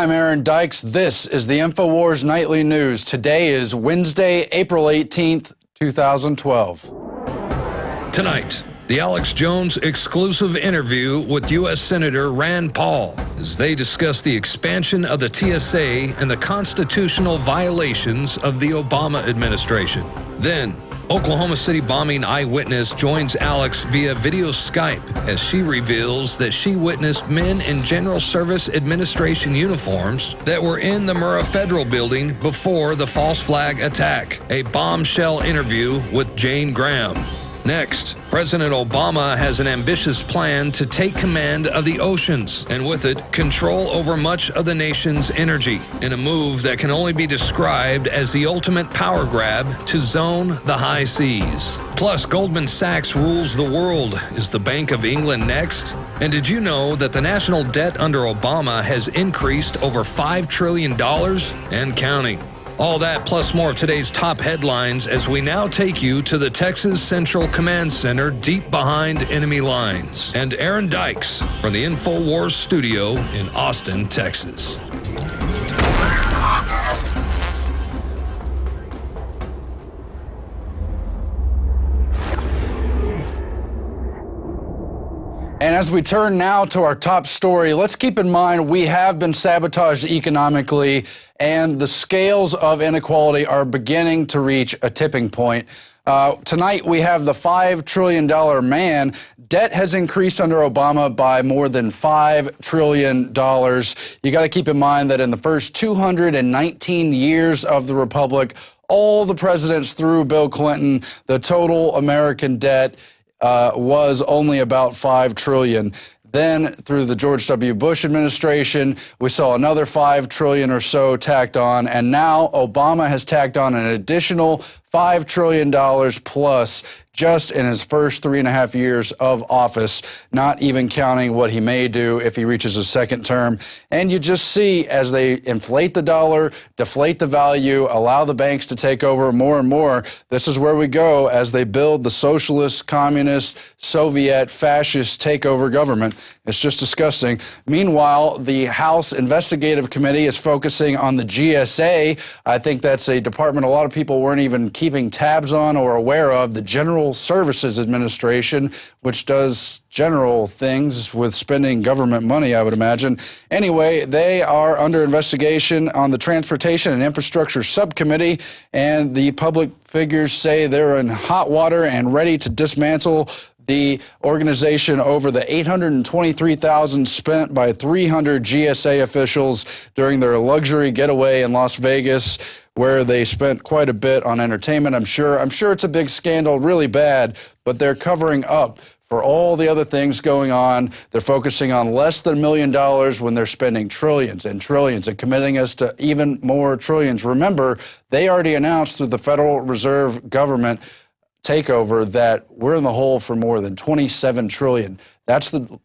I'm Aaron Dykes. This is the Infowars Nightly News. Today is Wednesday, April 18th, 2012. Tonight, the Alex Jones exclusive interview with U.S. Senator Rand Paul as they discuss the expansion of the TSA and the constitutional violations of the Obama administration. Then, Oklahoma City bombing eyewitness joins Alex via video Skype as she reveals that she witnessed men in General Service Administration uniforms that were in the Murrah Federal Building before the false flag attack. A bombshell interview with Jane Graham. Next, President Obama has an ambitious plan to take command of the oceans and with it, control over much of the nation's energy in a move that can only be described as the ultimate power grab to zone the high seas. Plus, Goldman Sachs rules the world. Is the Bank of England next? And did you know that the national debt under Obama has increased over $5 trillion and counting? All that plus more of today's top headlines as we now take you to the Texas Central Command Center deep behind enemy lines. And Aaron Dykes from the Infowars studio in Austin, Texas. And as we turn now to our top story, let's keep in mind we have been sabotaged economically, and the scales of inequality are beginning to reach a tipping point. Tonight, we have the $5 trillion man. Debt has increased under Obama by more than $5 trillion. You got to keep in mind that in the first 219 years of the Republic, all the presidents through Bill Clinton, the total American debt was only about $5 trillion. Then through the George W. Bush administration, we saw another $5 trillion or so tacked on. And now Obama has tacked on an additional $5 trillion plus just in his first 3.5 years of office, not even counting what he may do if he reaches a second term. And you just see as they inflate the dollar, deflate the value, allow the banks to take over more and more, this is where we go as they build the socialist, communist, Soviet, fascist takeover government. It's just disgusting. Meanwhile, the House Investigative Committee is focusing on the GSA. I think that's a department a lot of people weren't even keeping tabs on or aware of, the General Services Administration, which does general things with spending government money, I would imagine. Anyway, they are under investigation on the Transportation and Infrastructure Subcommittee, and the public figures say they're in hot water and ready to dismantle the organization over the $823,000 spent by 300 GSA officials during their luxury getaway in Las Vegas, where they spent quite a bit on entertainment. I'm sure it's a big scandal, really bad, but they're covering up for all the other things going on. They're focusing on less than $1 million when they're spending trillions and trillions and committing us to even more trillions. Remember, they already announced through the Federal Reserve government takeover that we're in the hole for more than $27 trillion. That's the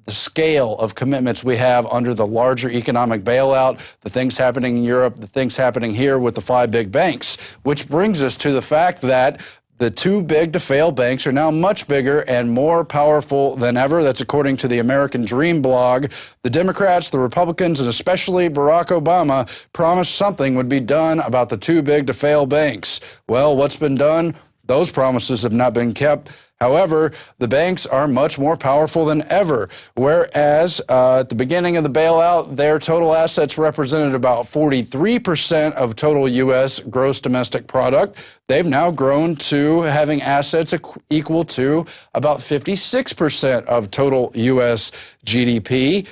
scale of commitments we have under the larger economic bailout, the things happening in Europe, the things happening here with the 5 big banks, which brings us to the fact that the too big to fail banks are now much bigger and more powerful than ever. That's according to the American Dream blog. The Democrats, the Republicans, and especially Barack Obama promised something would be done about the too big to fail banks. Well, what's been done? Those promises have not been kept. However, the banks are much more powerful than ever, whereas at the beginning of the bailout, their total assets represented about 43% of total U.S. gross domestic product. They've now grown to having assets equal to about 56% of total U.S. GDP.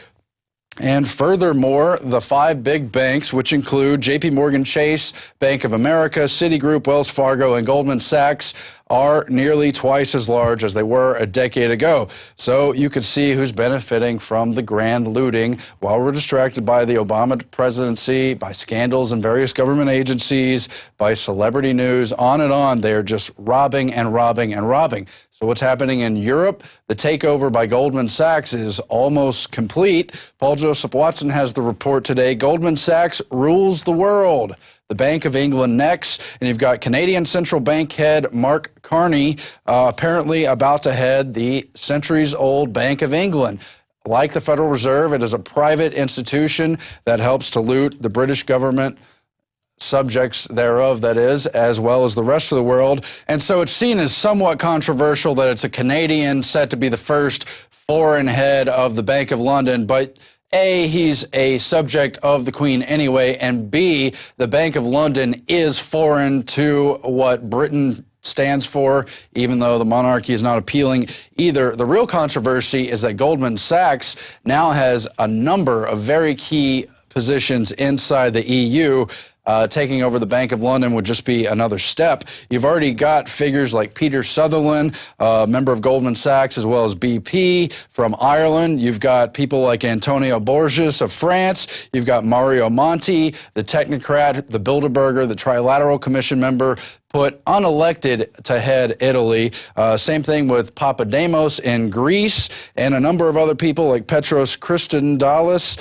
And furthermore, the 5 big banks, which include J.P. Morgan Chase, Bank of America, Citigroup, Wells Fargo, and Goldman Sachs, are nearly twice as large as they were a decade ago. So you can see who's benefiting from the grand looting while we're distracted by the Obama presidency, by scandals in various government agencies, by celebrity news, on and on. They're just robbing and robbing and robbing. So what's happening in Europe? The takeover by Goldman Sachs is almost complete. Paul Joseph Watson has the report today. Goldman Sachs rules the world. The Bank of England next, and you've got Canadian Central Bank head Mark Carney apparently about to head the centuries-old Bank of England. like the Federal Reserve, it is a private institution that helps to loot the British government, subjects thereof, that is, as well as the rest of the world. And so it's seen as somewhat controversial that it's a Canadian set to be the first foreign head of the Bank of London. But A, he's a subject of the Queen anyway, and B, the Bank of London is foreign to what Britain stands for, even though the monarchy is not appealing either. The real controversy is that Goldman Sachs now has a number of very key positions inside the EU. Taking over the Bank of London would just be another step. You've already got figures like Peter Sutherland, member of Goldman Sachs, as well as BP from Ireland. You've got people like Antonio Borges of France. You've got Mario Monti, the technocrat, the Bilderberger, the Trilateral Commission member, put unelected to head Italy. Same thing with Papademos in Greece, and a number of other people like Petros Christodoulos.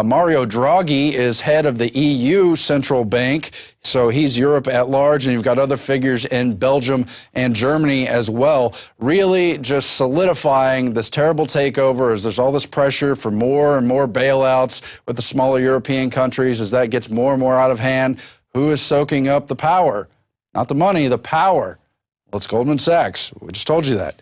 Mario Draghi is head of the EU Central Bank, so he's Europe at large, and you've got other figures in Belgium and Germany as well, really just solidifying this terrible takeover as there's all this pressure for more and more bailouts with the smaller European countries as that gets more and more out of hand. Who is soaking up the power? Not the money, the power. Well, it's Goldman Sachs. We just told you that.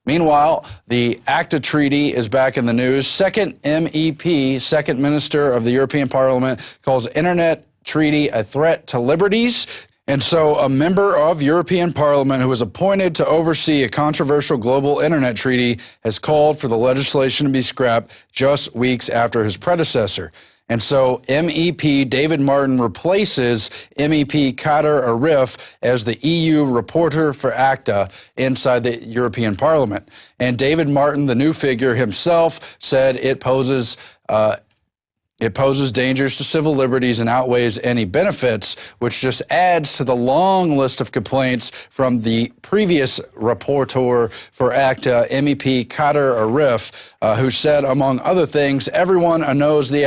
Meanwhile, the ACTA treaty is back in the news. Second MEP, second minister of the European Parliament, calls Internet treaty a threat to liberties. And so a member of European Parliament who was appointed to oversee a controversial global Internet treaty has called for the legislation to be scrapped just weeks after his predecessor. And so MEP David Martin replaces MEP Kader Arif as the EU reporter for ACTA inside the European Parliament. And David Martin, the new figure himself, said it poses dangers to civil liberties and outweighs any benefits, which just adds to the long list of complaints from the previous rapporteur for ACTA, MEP Kader Arif, who said, among other things, everyone knows the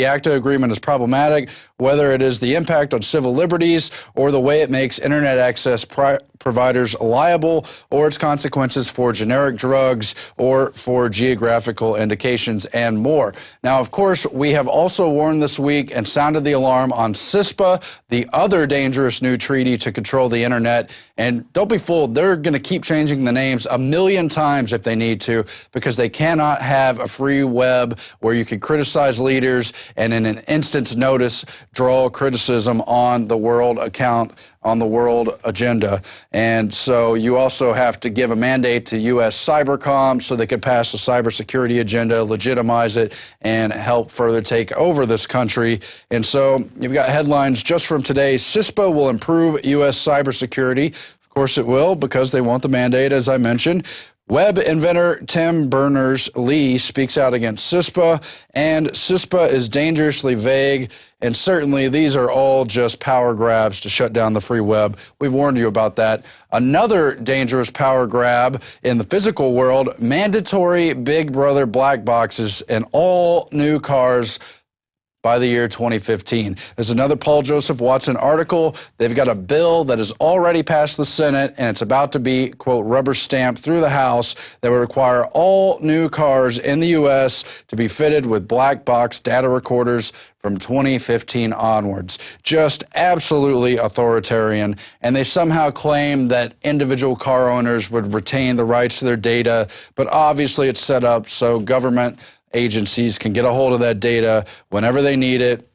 ACTA agreement is problematic, whether it is the impact on civil liberties or the way it makes Internet access providers liable, or its consequences for generic drugs or for geographical indications and more. Now, of course, we have also warned this week and sounded the alarm on CISPA, the other dangerous new treaty to control the Internet. And don't be fooled, they're going to keep changing the names a million times if they need to, because they cannot have a free web where you can criticize leaders and in an instant's notice draw criticism on the world account, on the world agenda. And so you also have to give a mandate to U.S. Cybercom so they could pass the cybersecurity agenda, legitimize it, and help further take over this country. And so you've got headlines just from today. CISPA will improve U.S. cybersecurity. Of course it will, because they want the mandate, as I mentioned. Web inventor Tim Berners-Lee speaks out against CISPA, and CISPA is dangerously vague, and certainly these are all just power grabs to shut down the free web. We've warned you about that. Another dangerous power grab in the physical world, mandatory Big Brother black boxes in all new cars by the year 2015. There's another Paul Joseph Watson article. They've got a bill that has already passed the Senate, and it's about to be, quote, rubber stamped through the House that would require all new cars in the U.S. to be fitted with black box data recorders from 2015 onwards. Just absolutely authoritarian. And they somehow claim that individual car owners would retain the rights to their data, but obviously it's set up so government agencies can get a hold of that data whenever they need it.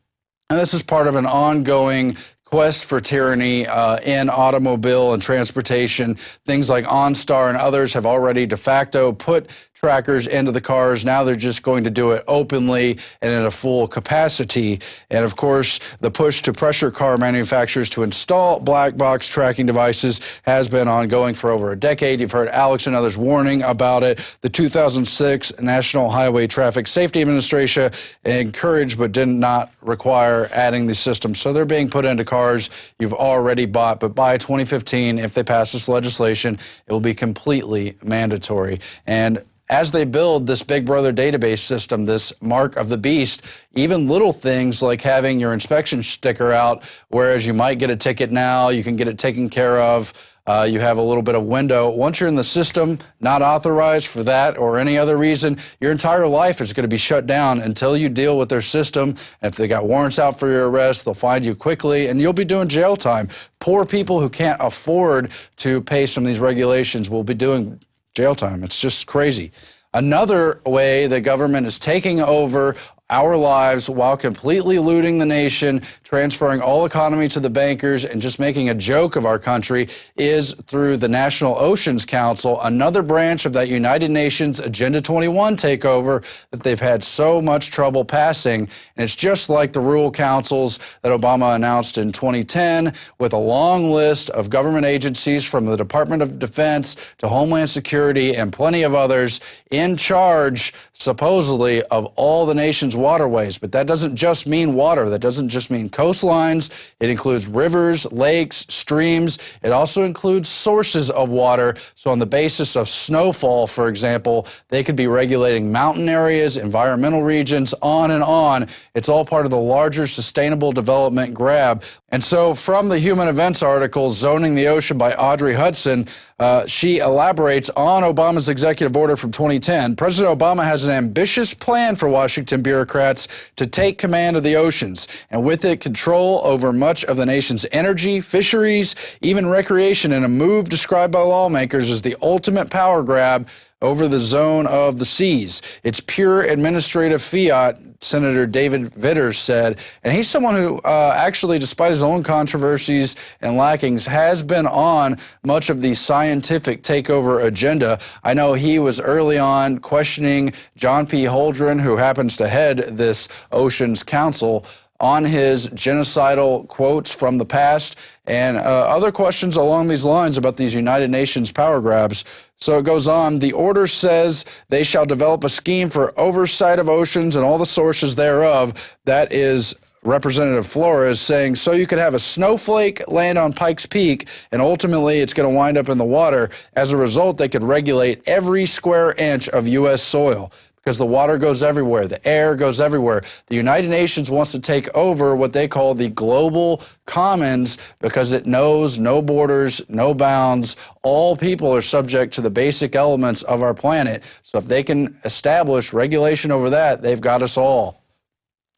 And this is part of an ongoing quest for tyranny in automobile and transportation. Things like OnStar and others have already de facto put trackers into the cars. Now they're just going to do it openly and at a full capacity. And of course, the push to pressure car manufacturers to install black box tracking devices has been ongoing for over a decade. You've heard Alex and others warning about it. The 2006 National Highway Traffic Safety Administration encouraged but did not require adding these systems. So they're being put into cars you've already bought. But by 2015, if they pass this legislation, it will be completely mandatory. And as they build this Big Brother database system, this mark of the beast, even little things like having your inspection sticker out, whereas you might get a ticket now, you can get it taken care of. You have a little bit of window. Once you're in the system, not authorized for that or any other reason, your entire life is going to be shut down until you deal with their system. And if they got warrants out for your arrest, they'll find you quickly and you'll be doing jail time. Poor people who can't afford to pay some of these regulations will be doing jail time. It's just crazy. Another way the government is taking over our lives while completely looting the nation, transferring all economy to the bankers, and just making a joke of our country is through the National Oceans Council, another branch of that United Nations Agenda 21 takeover that they've had so much trouble passing. And it's just like the rural councils that Obama announced in 2010, with a long list of government agencies from the Department of Defense to Homeland Security and plenty of others in charge, supposedly, of all the nation's waterways. But that doesn't just mean water. That doesn't just mean coastlines. It includes rivers, lakes, streams. It also includes sources of water. So on the basis of snowfall, for example, they could be regulating mountain areas, environmental regions, on and on. It's all part of the larger sustainable development grab. And so from the Human Events article, Zoning the Ocean by Audrey Hudson, she elaborates on Obama's executive order from 2010. President Obama has an ambitious plan for Washington bureaucrats to take command of the oceans, and with it, control over much of the nation's energy, fisheries, even recreation, in a move described by lawmakers as the ultimate power grab over the zone of the seas. It's pure administrative fiat, Senator David Vitters said. And he's someone who actually, despite his own controversies and lackings, has been on much of the scientific takeover agenda. I know he was early on questioning John P. Holdren, who happens to head this Oceans Council, on his genocidal quotes from the past and other questions along these lines about these United Nations power grabs. So it goes on. The order says they shall develop a scheme for oversight of oceans and all the sources thereof. That is Representative Flores saying, so you could have a snowflake land on Pikes Peak, and ultimately it's going to wind up in the water. As a result, they could regulate every square inch of U.S. soil, because the water goes everywhere, the air goes everywhere. The United Nations wants to take over what they call the global commons because it knows no borders, no bounds. All people are subject to the basic elements of our planet. So if they can establish regulation over that, they've got us all.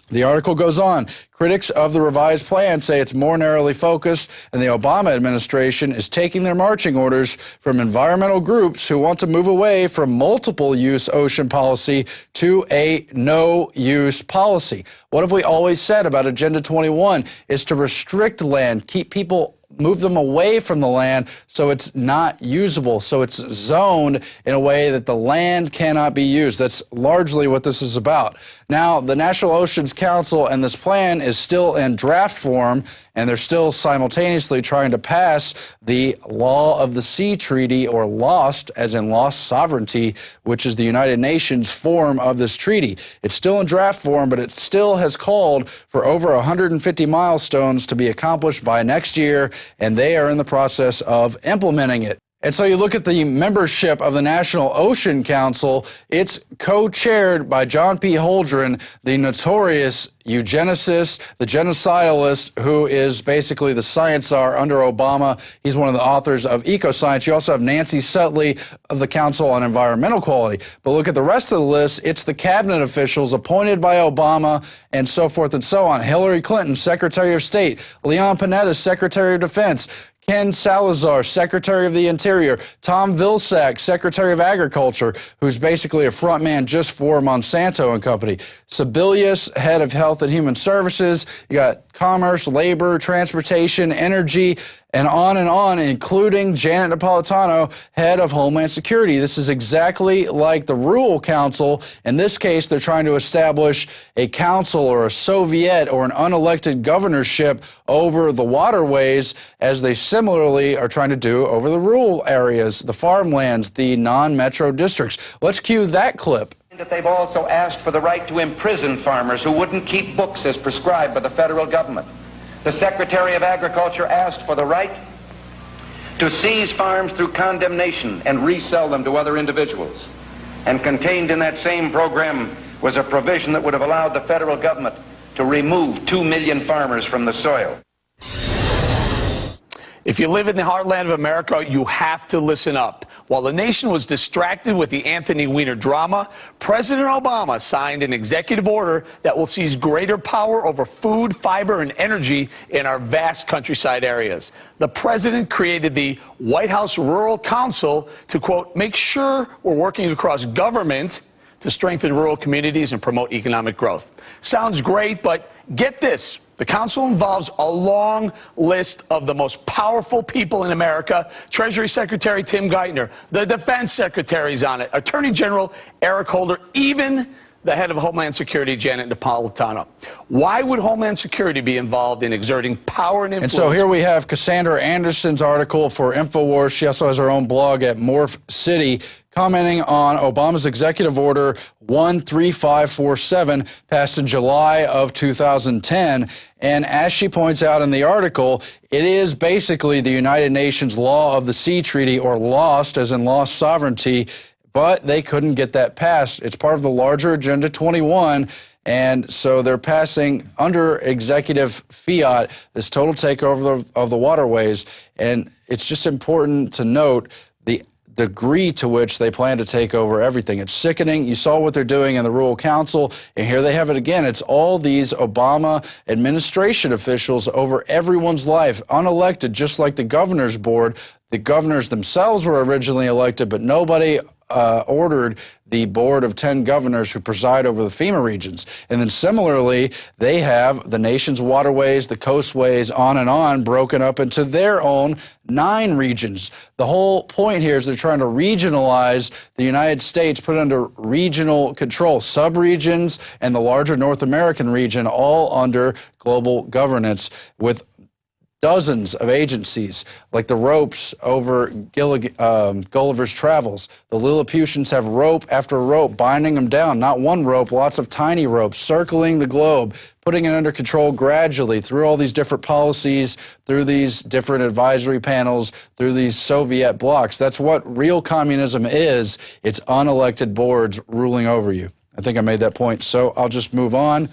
The article goes on. Critics of the revised plan say it's more narrowly focused, and the Obama administration is taking their marching orders from environmental groups who want to move away from multiple-use ocean policy to a no-use policy. What have we always said about Agenda 21 is to restrict land, keep people, move them away from the land so it's not usable, so it's zoned in a way that the land cannot be used. That's largely what this is about. Now, the National Oceans Council and this plan is still in draft form, and they're still simultaneously trying to pass the Law of the Sea Treaty, or LOST, as in lost sovereignty, which is the United Nations form of this treaty. It's still in draft form, but it still has called for over 150 milestones to be accomplished by next year, and they are in the process of implementing it. And so you look at the membership of the National Ocean Council, it's co-chaired by John P. Holdren, the notorious eugenicist, the genocidalist, who is basically the science czar under Obama. He's one of the authors of Ecoscience. You also have Nancy Sutley of the Council on Environmental Quality. But look at the rest of the list. It's the cabinet officials appointed by Obama and so forth and so on. Hillary Clinton, Secretary of State. Leon Panetta, Secretary of Defense. Ken Salazar, Secretary of the Interior. Tom Vilsack, Secretary of Agriculture, who's basically a front man just for Monsanto and Company. Sebelius, Head of Health and Human Services. You got Commerce, Labor, Transportation, Energy, and on, including Janet Napolitano, Head of Homeland Security. This is exactly like the Rural Council. In this case, they're trying to establish a council or a Soviet or an unelected governorship over the waterways, as they similarly are trying to do over the rural areas, the farmlands, the non-metro districts. Let's cue that clip. That they've also asked for the right to imprison farmers who wouldn't keep books as prescribed by the federal government. The Secretary of Agriculture asked for the right to seize farms through condemnation and resell them to other individuals. And contained in that same program was a provision that would have allowed the federal government to remove 2 million farmers from the soil. If you live in the heartland of America, you have to listen up. While the nation was distracted with the Anthony Weiner drama, President Obama signed an executive order that will seize greater power over food, fiber, and energy in our vast countryside areas. The president created the White House Rural Council to, quote, make sure we're working across government to strengthen rural communities and promote economic growth. Sounds great, but get this. The council involves a long list of the most powerful people in America. Treasury Secretary Tim Geithner, the Defense Secretary's on it, Attorney General Eric Holder, even the head of Homeland Security, Janet Napolitano. Why would Homeland Security be involved in exerting power and influence? And so here we have Cassandra Anderson's article for Infowars. She also has her own blog at Morph City, commenting on Obama's Executive Order 13547, passed in July of 2010. And as she points out in the article, it is basically the United Nations Law of the Sea Treaty, or LOST, as in lost sovereignty, but they couldn't get that passed. It's part of the larger Agenda 21, and so they're passing under executive fiat this total takeover of the waterways. And it's just important to note the degree to which they plan to take over everything. It's sickening. You saw what they're doing in the Rural Council, and here they have it again. It's all these Obama administration officials over everyone's life, unelected, just like the governor's board. The governors themselves were originally elected, but nobody ordered the board of 10 governors who preside over the FEMA regions. And then similarly, they have the nation's waterways, the coastways, on, broken up into their own 9 regions. The whole point here is they're trying to regionalize the United States, put it under regional control, subregions and the larger North American region, all under global governance, with dozens of agencies, like the ropes over Gulliver's Travels. The Lilliputians have rope after rope binding them down. Not one rope, lots of tiny ropes circling the globe, putting it under control gradually through all these different policies, through these different advisory panels, through these Soviet blocs. That's what real communism is. It's unelected boards ruling over you. I think I made that point, so I'll just move on.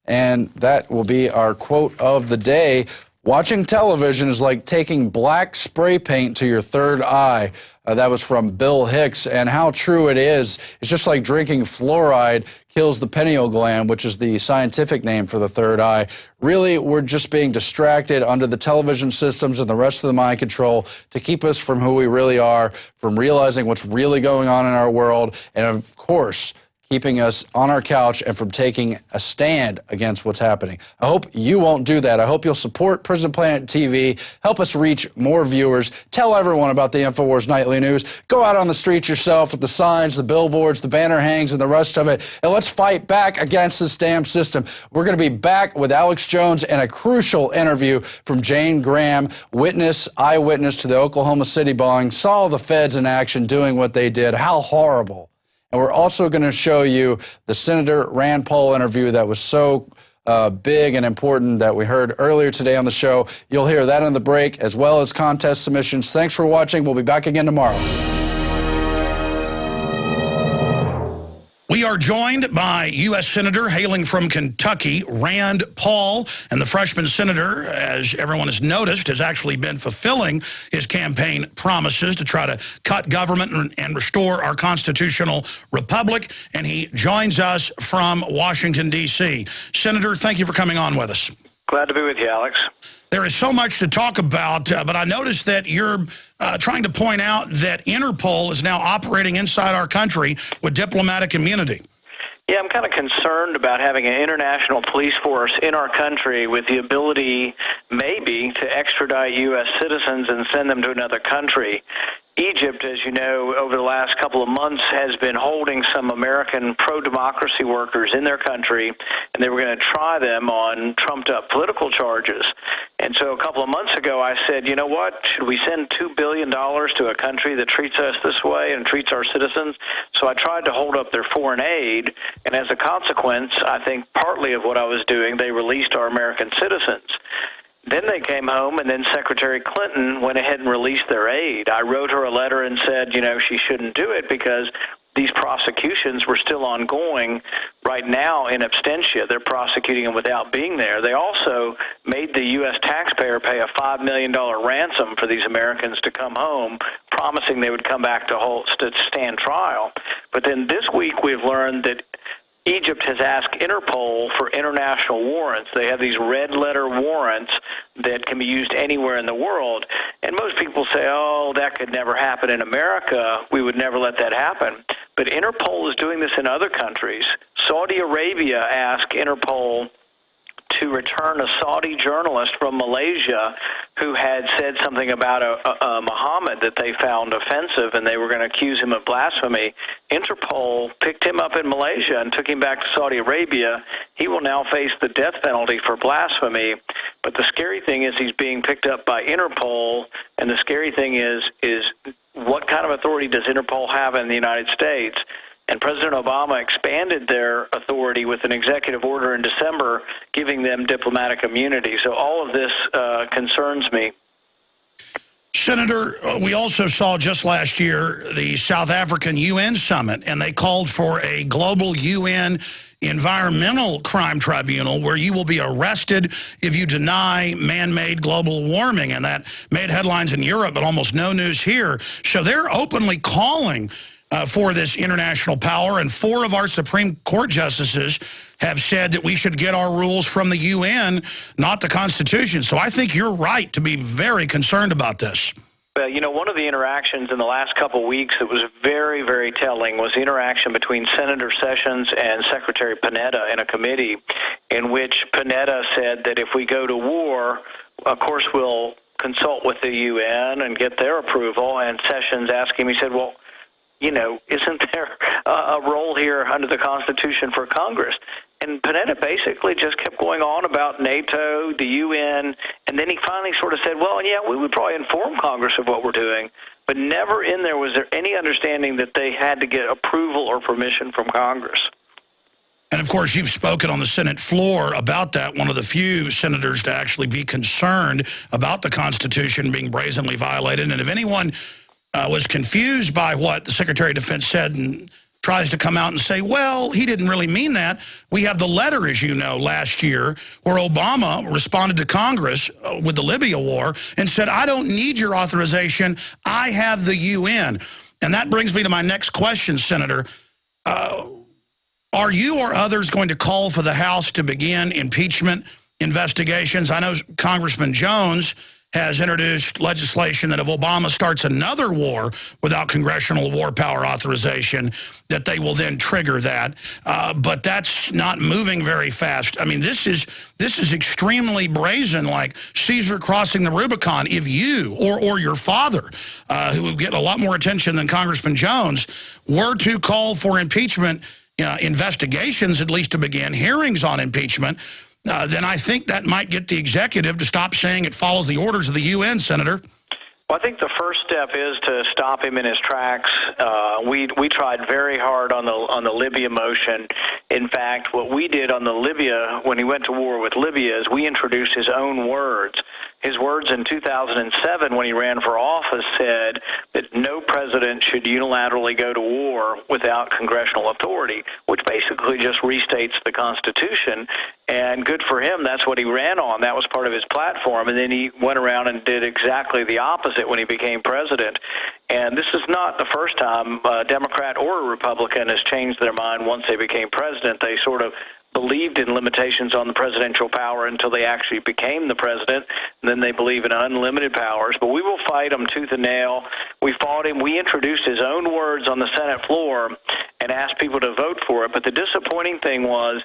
And that will be our quote of the day. Watching television is like taking black spray paint to your third eye. That was from Bill Hicks, and how true it is. It's just like drinking fluoride kills the pineal gland, which is the scientific name for the third eye. Really, we're just being distracted under the television systems and the rest of the mind control to keep us from who we really are, from realizing what's really going on in our world, and of course, keeping us on our couch and from taking a stand against what's happening. I hope you won't do that. I hope you'll support Prison Planet TV, help us reach more viewers, tell everyone about the Infowars Nightly News, go out on the streets yourself with the signs, the billboards, the banner hangs, and the rest of it, and let's fight back against this damn system. We're going to be back with Alex Jones and a crucial interview from Jane Graham, eyewitness to the Oklahoma City bombing, saw the feds in action doing what they did. How horrible. And we're also going to show you the Senator Rand Paul interview that was so big and important that we heard earlier today on the show. You'll hear that on the break, as well as contest submissions. Thanks for watching. We'll be back again tomorrow. We are joined by U.S. Senator hailing from Kentucky, Rand Paul, and the freshman senator, as everyone has noticed, has actually been fulfilling his campaign promises to try to cut government and restore our constitutional republic, and he joins us from Washington, D.C. Senator, thank you for coming on with us. Glad to be with you, Alex. There is so much to talk about, but I noticed that you're trying to point out that Interpol is now operating inside our country with diplomatic immunity. Yeah, I'm kind of concerned about having an international police force in our country with the ability, maybe, to extradite U.S. citizens and send them to another country. Egypt, as you know, over the last couple of months has been holding some American pro-democracy workers in their country, and they were going to try them on trumped-up political charges. And so a couple of months ago, I said, you know what, should we send $2 billion to a country that treats us this way and treats our citizens? So I tried to hold up their foreign aid, and as a consequence, I think partly of what I was doing, they released our American citizens. Then they came home, and then Secretary Clinton went ahead and released their aid. I wrote her a letter and said, you know, she shouldn't do it because these prosecutions were still ongoing right now in absentia. They're prosecuting him without being there. They also made the U.S. taxpayer pay a $5 million ransom for these Americans to come home, promising they would come back to stand trial. But then this week we've learned that Egypt has asked Interpol for international warrants. They have these red-letter warrants that can be used anywhere in the world. And most people say, oh, that could never happen in America. We would never let that happen. But Interpol is doing this in other countries. Saudi Arabia asked Interpol to return a Saudi journalist from Malaysia who had said something about a Muhammad that they found offensive, and they were going to accuse him of blasphemy. Interpol picked him up in Malaysia and took him back to Saudi Arabia. He will now face the death penalty for blasphemy. But the scary thing is he's being picked up by Interpol, and the scary thing is what kind of authority does Interpol have in the United States? And President Obama expanded their authority with an executive order in December, giving them diplomatic immunity. So all of this concerns me. Senator, we also saw just last year the South African UN summit, and they called for a global UN environmental crime tribunal where you will be arrested if you deny man-made global warming. And that made headlines in Europe, but almost no news here. So they're openly calling for this international power, and 4 of our Supreme Court justices have said that we should get our rules from the UN, not the Constitution. So I think you're right to be very concerned about this. Well, you know, one of the interactions in the last couple of weeks that was very, very telling was the interaction between Senator Sessions and Secretary Panetta in a committee in which Panetta said that if we go to war, of course we'll consult with the UN and get their approval. And Sessions asked him, he said, well, you know, isn't there a role here under the Constitution for Congress? And Panetta basically just kept going on about NATO, the UN, and then he finally sort of said, well, yeah, we would probably inform Congress of what we're doing, but never in there was there any understanding that they had to get approval or permission from Congress. And, of course, you've spoken on the Senate floor about that, one of the few senators to actually be concerned about the Constitution being brazenly violated. And if anyone was confused by what the Secretary of Defense said and tries to come out and say, well, he didn't really mean that. We have the letter, as you know, last year where Obama responded to Congress with the Libya war and said, I don't need your authorization. I have the UN. And that brings me to my next question, Senator. Are you or others going to call for the House to begin impeachment investigations? I know Congressman Jones has introduced legislation that if Obama starts another war without congressional war power authorization, that they will then trigger that. But that's not moving very fast. I mean, this is extremely brazen, like Caesar crossing the Rubicon. If you or your father, who would get a lot more attention than Congressman Jones, were to call for impeachment investigations, at least to begin, hearings on impeachment, then I think that might get the executive to stop saying it follows the orders of the UN, Senator. Well, I think the first step is to stop him in his tracks. We tried very hard on the Libya motion. In fact, what we did on the Libya, when he went to war with Libya, is we introduced his own words. His words in 2007 when he ran for office said that no president should unilaterally go to war without congressional authority, which basically just restates the Constitution. And good for him, that's what he ran on. That was part of his platform. And then he went around and did exactly the opposite when he became president. And this is not the first time a Democrat or a Republican has changed their mind once they became president. They sort of believed in limitations on the presidential power until they actually became the president, and then they believe in unlimited powers. But we will fight him tooth and nail. We fought him. We introduced his own words on the Senate floor and asked people to vote for it. But the disappointing thing was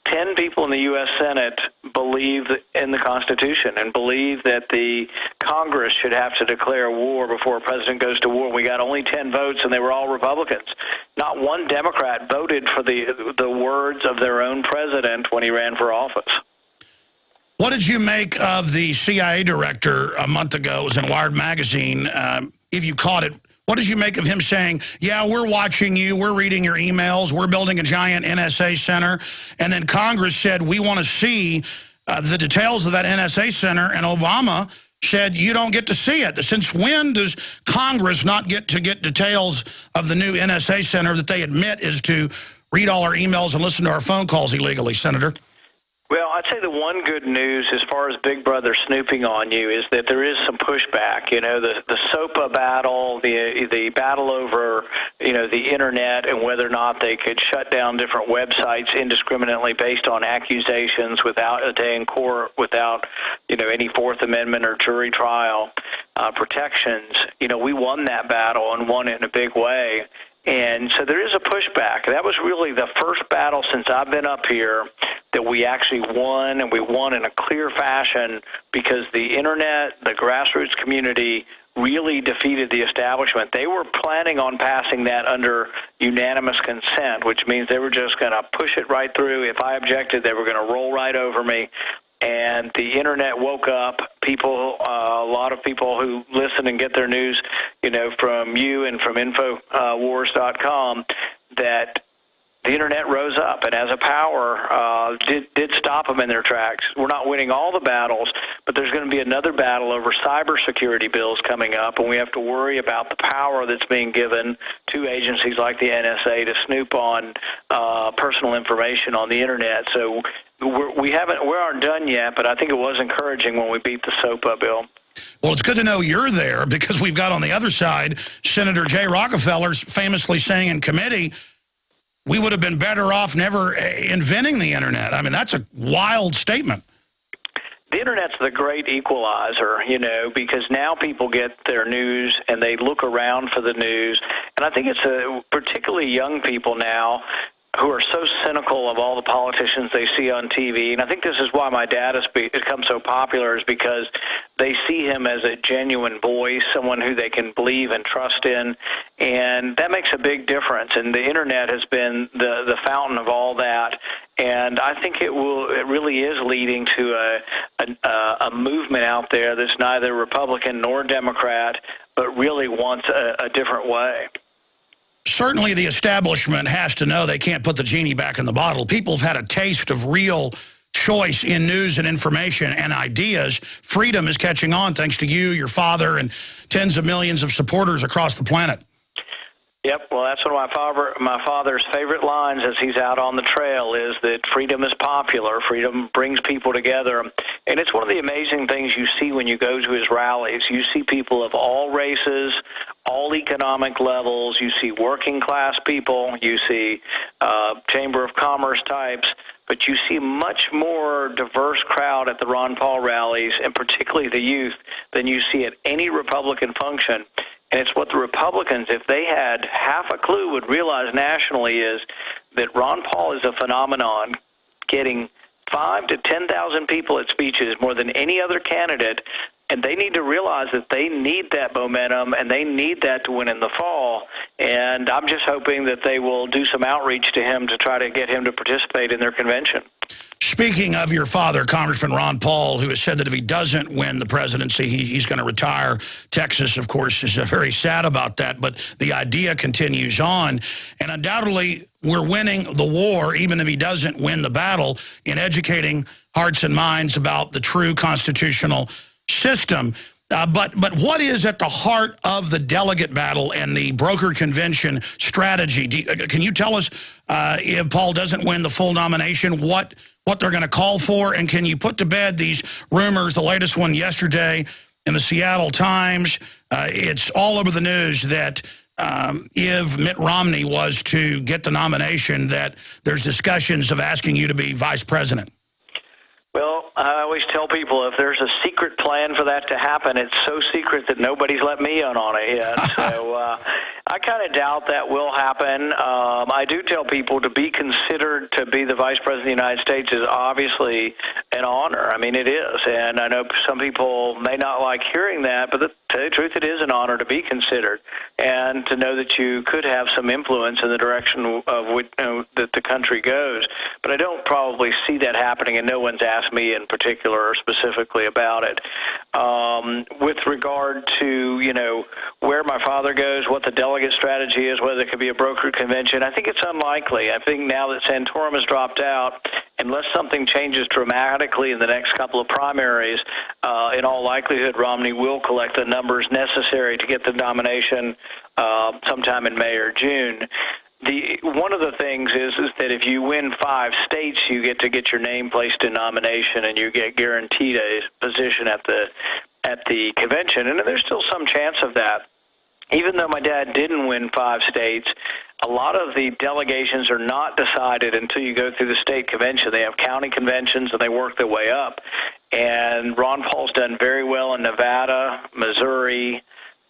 10 people in the U.S. Senate believe in the Constitution and believe that the Congress should have to declare war before a president goes to war. We got only 10 votes, and they were all Republicans. Not one Democrat voted for the words of their own president when he ran for office. What did you make of the CIA director a month ago? It was in Wired magazine. If you caught it, what did you make of him saying, yeah, we're watching you, we're reading your emails, we're building a giant NSA center, and then Congress said we want to see the details of that NSA center, and Obama said you don't get to see it. Since when does Congress not get details of the new NSA center that they admit is to read all our emails and listen to our phone calls illegally, Senator? Well, I'd say the one good news as far as Big Brother snooping on you is that there is some pushback. You know, the SOPA battle, the battle over, you know, the Internet and whether or not they could shut down different websites indiscriminately based on accusations without a day in court, without, you know, any Fourth Amendment or jury trial protections. You know, we won that battle and won it in a big way. And so there is a pushback. That was really the first battle since I've been up here that we actually won, and we won in a clear fashion because the Internet, the grassroots community, really defeated the establishment. They were planning on passing that under unanimous consent, which means they were just going to push it right through. If I objected, they were going to roll right over me. And the Internet woke up. People, a lot of people who listen and get their news, you know, from you and from Infowars.com, that the Internet rose up and as a power did stop them in their tracks. We're not winning all the battles, but there's going to be another battle over cybersecurity bills coming up, and we have to worry about the power that's being given to agencies like the NSA to snoop on personal information on the Internet. So we aren't done yet, but I think it was encouraging when we beat the SOPA bill. Well, it's good to know you're there because we've got on the other side Senator Jay Rockefeller famously saying in committee, we would have been better off never inventing the Internet. I mean, that's a wild statement. The Internet's the great equalizer, you know, because now people get their news and they look around for the news. And I think it's particularly young people now who are so cynical of all the politicians they see on TV. And I think this is why my dad has become so popular, is because they see him as a genuine voice, someone who they can believe and trust in. And that makes a big difference. And the Internet has been the fountain of all that. And I think it really is leading to a movement out there that's neither Republican nor Democrat, but really wants a different way. Certainly the establishment has to know they can't put the genie back in the bottle. People have had a taste of real choice in news and information and ideas. Freedom is catching on thanks to you, your father, and tens of millions of supporters across the planet. Yep, well, that's one of my father's favorite lines as he's out on the trail is that freedom is popular. Freedom brings people together. And it's one of the amazing things you see when you go to his rallies. You see people of all races, all economic levels. You see working class people. You see Chamber of Commerce types. But you see much more diverse crowd at the Ron Paul rallies, and particularly the youth, than you see at any Republican function. And it's what the Republicans, if they had half a clue, would realize nationally is that Ron Paul is a phenomenon, getting 5,000 to 10,000 people at speeches more than any other candidate. And they need to realize that they need that momentum and they need that to win in the fall. And I'm just hoping that they will do some outreach to him to try to get him to participate in their convention. Speaking of your father, Congressman Ron Paul, who has said that if he doesn't win the presidency, he's going to retire. Texas, of course, is very sad about that, but the idea continues on. And undoubtedly, we're winning the war, even if he doesn't win the battle, in educating hearts and minds about the true constitutional system. But what is at the heart of the delegate battle and the broker convention strategy? Can you tell us if Paul doesn't win the full nomination, what they're going to call for? And can you put to bed these rumors, the latest one yesterday in the Seattle Times? It's all over the news that if Mitt Romney was to get the nomination, that there's discussions of asking you to be vice president. Well, I always tell people if there's a secret plan for that to happen, it's so secret that nobody's let me in on it yet. So I kind of doubt that will happen. I do tell people to be considered to be the Vice President of the United States is obviously an honor. I mean, it is. And I know some people may not like hearing that, but to tell you the truth, it is an honor to be considered and to know that you could have some influence in the direction of which, that the country goes. But I don't probably see that happening, and no one's asked me in particular or specifically about it. With regard to, where my father goes, what the delegate strategy is, whether it could be a brokered convention, I think it's unlikely. I think now that Santorum has dropped out unless something changes dramatically in the next couple of primaries, in all likelihood, Romney will collect the numbers necessary to get the nomination sometime in May or June. One of the things is that if you win 5 states, you get to get your name placed in nomination, and you get guaranteed a position at the convention. And there's still some chance of that. Even though my dad didn't win 5 states, a lot of the delegations are not decided until you go through the state convention. They have county conventions, and they work their way up. And Ron Paul's done very well in Nevada, Missouri,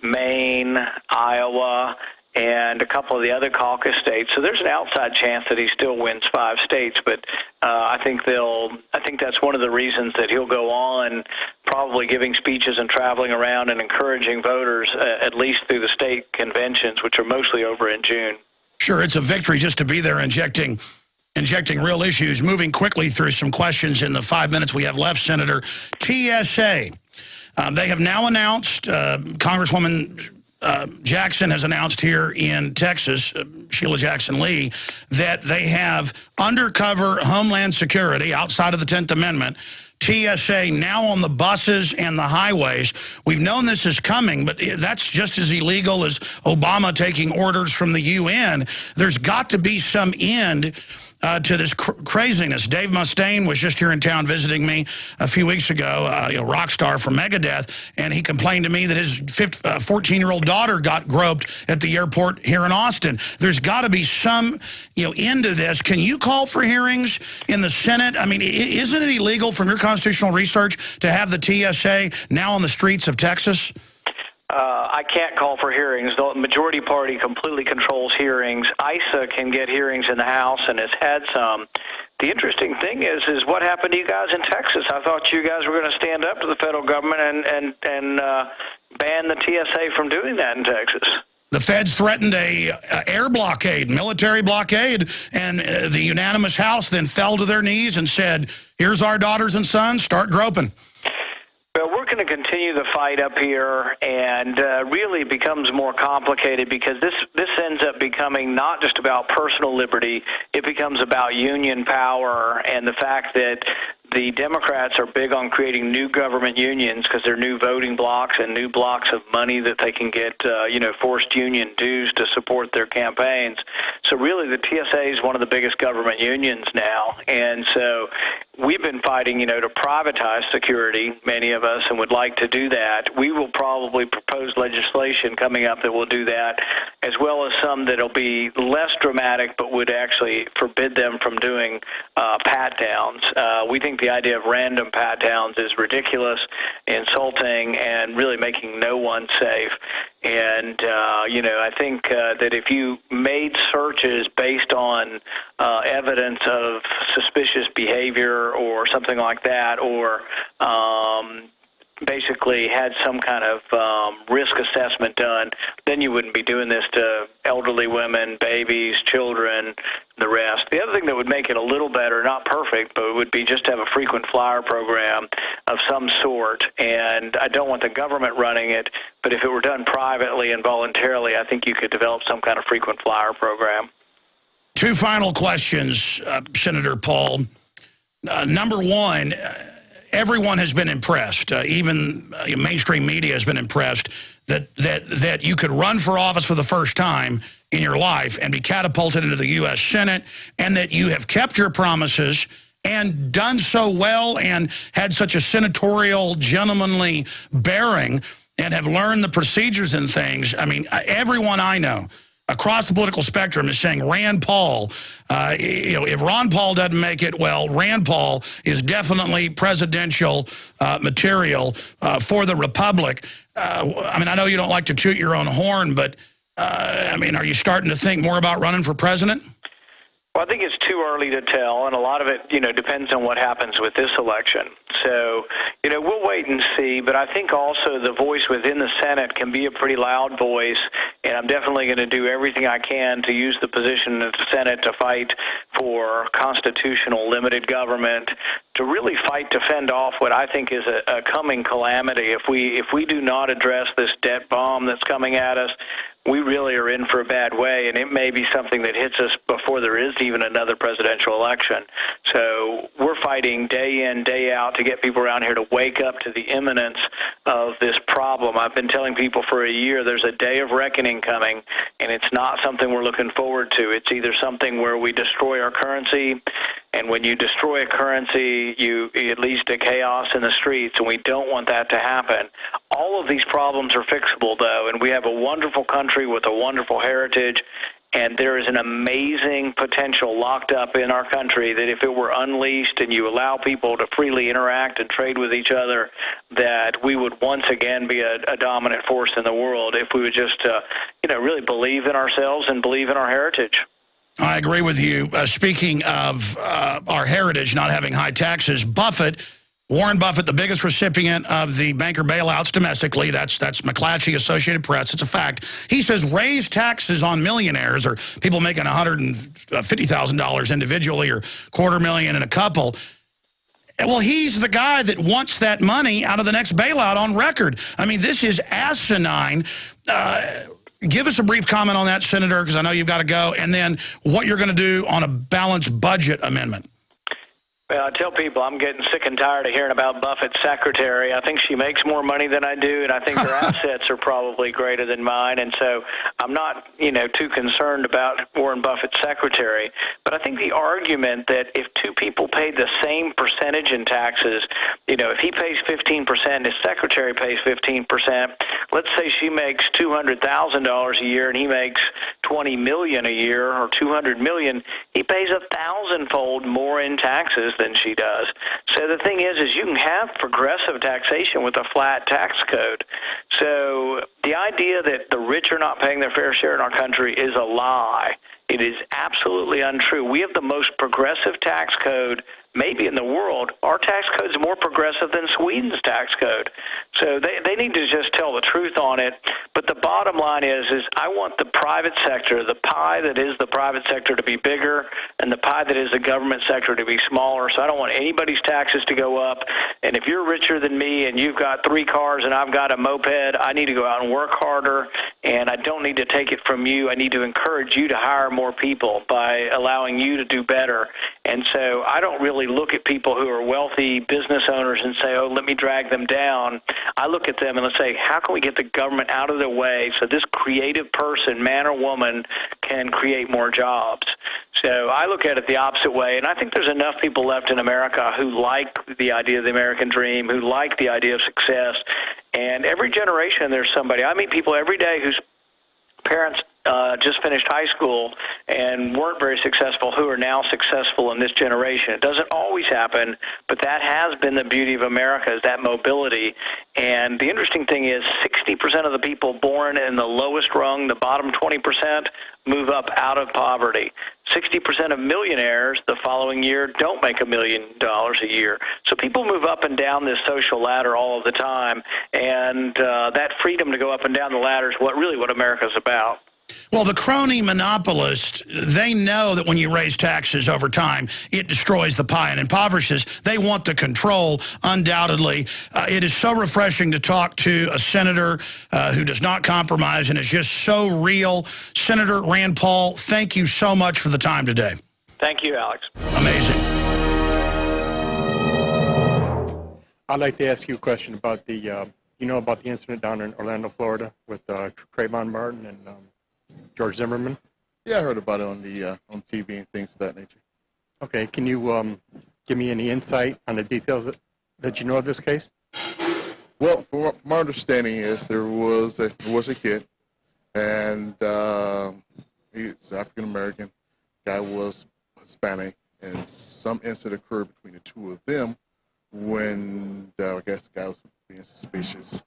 Maine, Iowa, and a couple of the other caucus states. So there's an outside chance that he still wins 5 states, but I think that's one of the reasons that he'll go on probably giving speeches and traveling around and encouraging voters at least through the state conventions, which are mostly over in June. Sure, it's a victory just to be there injecting real issues. Moving quickly through some questions in the 5 minutes we have left, Senator. TSA, they have now announced, Congresswoman Jackson has announced here in Texas, Sheila Jackson Lee, that they have undercover Homeland Security outside of the 10th Amendment, TSA now on the buses and the highways. We've known this is coming, but that's just as illegal as Obama taking orders from the UN. There's got to be some end to this craziness. Dave Mustaine was just here in town visiting me a few weeks ago, rock star from Megadeth, and he complained to me that his 14-year-old daughter got groped at the airport here in Austin. There's got to be some end to this. Can you call for hearings in the Senate? I mean, isn't it illegal from your constitutional research to have the TSA now on the streets of Texas? I can't call for hearings. The majority party completely controls hearings. ISA can get hearings in the House and has had some. The interesting thing is what happened to you guys in Texas? I thought you guys were going to stand up to the federal government and ban the TSA from doing that in Texas. The feds threatened a air blockade, military blockade, and the unanimous House then fell to their knees and said, here's our daughters and sons, start groping. Well, we're going to continue the fight up here, and really becomes more complicated because this ends up becoming not just about personal liberty. It becomes about union power and the fact that the Democrats are big on creating new government unions because they're new voting blocks and new blocks of money that they can get, forced union dues to support their campaigns. So really the TSA is one of the biggest government unions now. And so we've been fighting, to privatize security, many of us, and would like to do that. We will probably propose legislation coming up that will do that, as well as some that will be less dramatic but would actually forbid them from doing pat-downs. We think the idea of random pat-downs is ridiculous, insulting, and really making no one safe. And, I think that if you made searches based on evidence of suspicious behavior or something like that, or basically had some kind of risk assessment done, then you wouldn't be doing this to elderly women, babies, children, the rest. The other thing that would make it a little better, not perfect, but it would be just to have a frequent flyer program of some sort. And I don't want the government running it, but if it were done privately and voluntarily, I think you could develop some kind of frequent flyer program. 2 final questions, Senator Paul. Number one, everyone has been impressed, even mainstream media has been impressed, that you could run for office for the first time in your life and be catapulted into the U.S. Senate, and that you have kept your promises and done so well and had such a senatorial, gentlemanly bearing and have learned the procedures and things. I mean, everyone I know across the political spectrum is saying Rand Paul, if Ron Paul doesn't make it, well, Rand Paul is definitely presidential material for the Republic. I know you don't like to toot your own horn, but, are you starting to think more about running for president? Well, I think it's too early to tell, and a lot of it, depends on what happens with this election. So, we'll wait and see, but I think also the voice within the Senate can be a pretty loud voice, and I'm definitely going to do everything I can to use the position of the Senate to fight for constitutional limited government, to really fight to fend off what I think is a coming calamity. If we do not address this debt bomb that's coming at us, we really are in for a bad way, and it may be something that hits us before there is even another presidential election. So we're fighting day in, day out to get people around here to wake up to the imminence of this problem. I've been telling people for a year there's a day of reckoning coming, and it's not something we're looking forward to. It's either something where we destroy our currency, and when you destroy a currency, it leads to chaos in the streets, and we don't want that to happen. All of these problems are fixable, though, and we have a wonderful country with a wonderful heritage, and there is an amazing potential locked up in our country that if it were unleashed and you allow people to freely interact and trade with each other, that we would once again be a dominant force in the world if we would just, really believe in ourselves and believe in our heritage. I agree with you. Speaking of our heritage not having high taxes, Warren Buffett, the biggest recipient of the banker bailouts domestically, that's McClatchy, Associated Press, it's a fact. He says raise taxes on millionaires or people making $150,000 individually or $250,000 in a couple. Well, he's the guy that wants that money out of the next bailout on record. I mean, this is asinine. Give us a brief comment on that, Senator, because I know you've got to go, and then what you're going to do on a balanced budget amendment. Well, I tell people I'm getting sick and tired of hearing about Buffett's secretary. I think she makes more money than I do, and I think her assets are probably greater than mine. And so I'm not, too concerned about Warren Buffett's secretary. But I think the argument that if two people paid the same percentage in taxes, if he pays 15%, his secretary pays 15%. Let's say she makes $200,000 a year and he makes $20 million a year or $200 million. He pays 1,000-fold more in taxes than she does. So the thing is you can have progressive taxation with a flat tax code. So the idea that the rich are not paying their fair share in our country is a lie. It is absolutely untrue. We have the most progressive tax code maybe in the world. Our tax code is more progressive than Sweden's tax code. So they need to just tell the truth on it. But the bottom line is I want the private sector, the pie that is the private sector, to be bigger and the pie that is the government sector to be smaller. So I don't want anybody's taxes to go up. And if you're richer than me and you've got 3 cars and I've got a moped, I need to go out and work harder, and I don't need to take it from you. I need to encourage you to hire more people by allowing you to do better. And so I don't really look at people who are wealthy business owners and say, oh, let me drag them down. I look at them and let's say, how can we get the government out of their way so this creative person, man or woman, can create more jobs? So I look at it the opposite way, and I think there's enough people left in America who like the idea of the American dream, who like the idea of success. And every generation there's somebody. I meet people every day whose parents just finished high school and weren't very successful who are now successful in this generation. It doesn't always happen, but that has been the beauty of America, is that mobility. And the interesting thing is 60% of the people born in the lowest rung, the bottom 20%, move up out of poverty. 60% of millionaires the following year don't make $1 million a year. So people move up and down this social ladder all of the time, and that freedom to go up and down the ladder is what America's about. Well, the crony monopolists, they know that when you raise taxes over time, it destroys the pie and impoverishes. They want the control, undoubtedly. It is so refreshing to talk to a senator who does not compromise and is just so real. Senator Rand Paul, thank you so much for the time today. Thank you, Alex. Amazing. I'd like to ask you a question about the, about the incident down in Orlando, Florida with Trayvon Martin and George Zimmerman? Yeah, I heard about it on the on TV and things of that nature. Okay, can you give me any insight on the details that you know of this case? Well, from my understanding is there was a kid, and he's African American. Guy was Hispanic, and some incident occurred between the two of them when I guess the guy was being suspicious.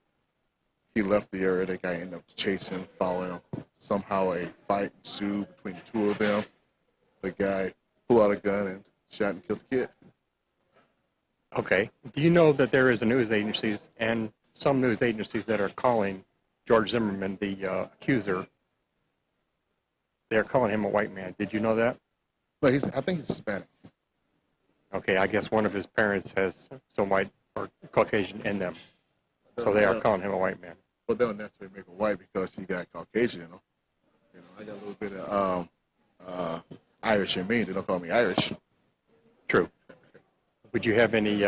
He left the area. The guy ended up chasing, following him. Somehow a fight ensued between the two of them. The guy pulled out a gun and shot and killed the kid. Okay. Do you know that there is a news agencies and some news agencies that are calling George Zimmerman the accuser? They're calling him a white man. Did you know that? No, I think he's Hispanic. Okay, I guess one of his parents has some white or Caucasian in them. So they are calling him a white man. but they don't necessarily make her white because she got Caucasian in her. You know, I got a little bit of Irish in me. They don't call me Irish. True. Would you have any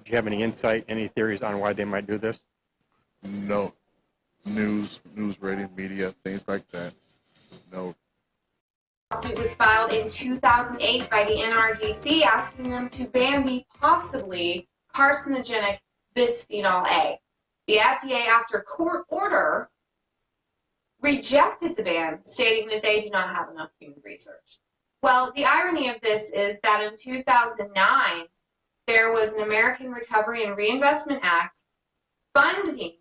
insight, any theories on why they might do this? No. News, radio, media, things like that. No. Lawsuit was filed in 2008 by the NRDC asking them to ban the possibly carcinogenic bisphenol A. The FDA, after court order, rejected the ban, stating that they do not have enough human research. Well, the irony of this is that in 2009, there was an American Recovery and Reinvestment Act funding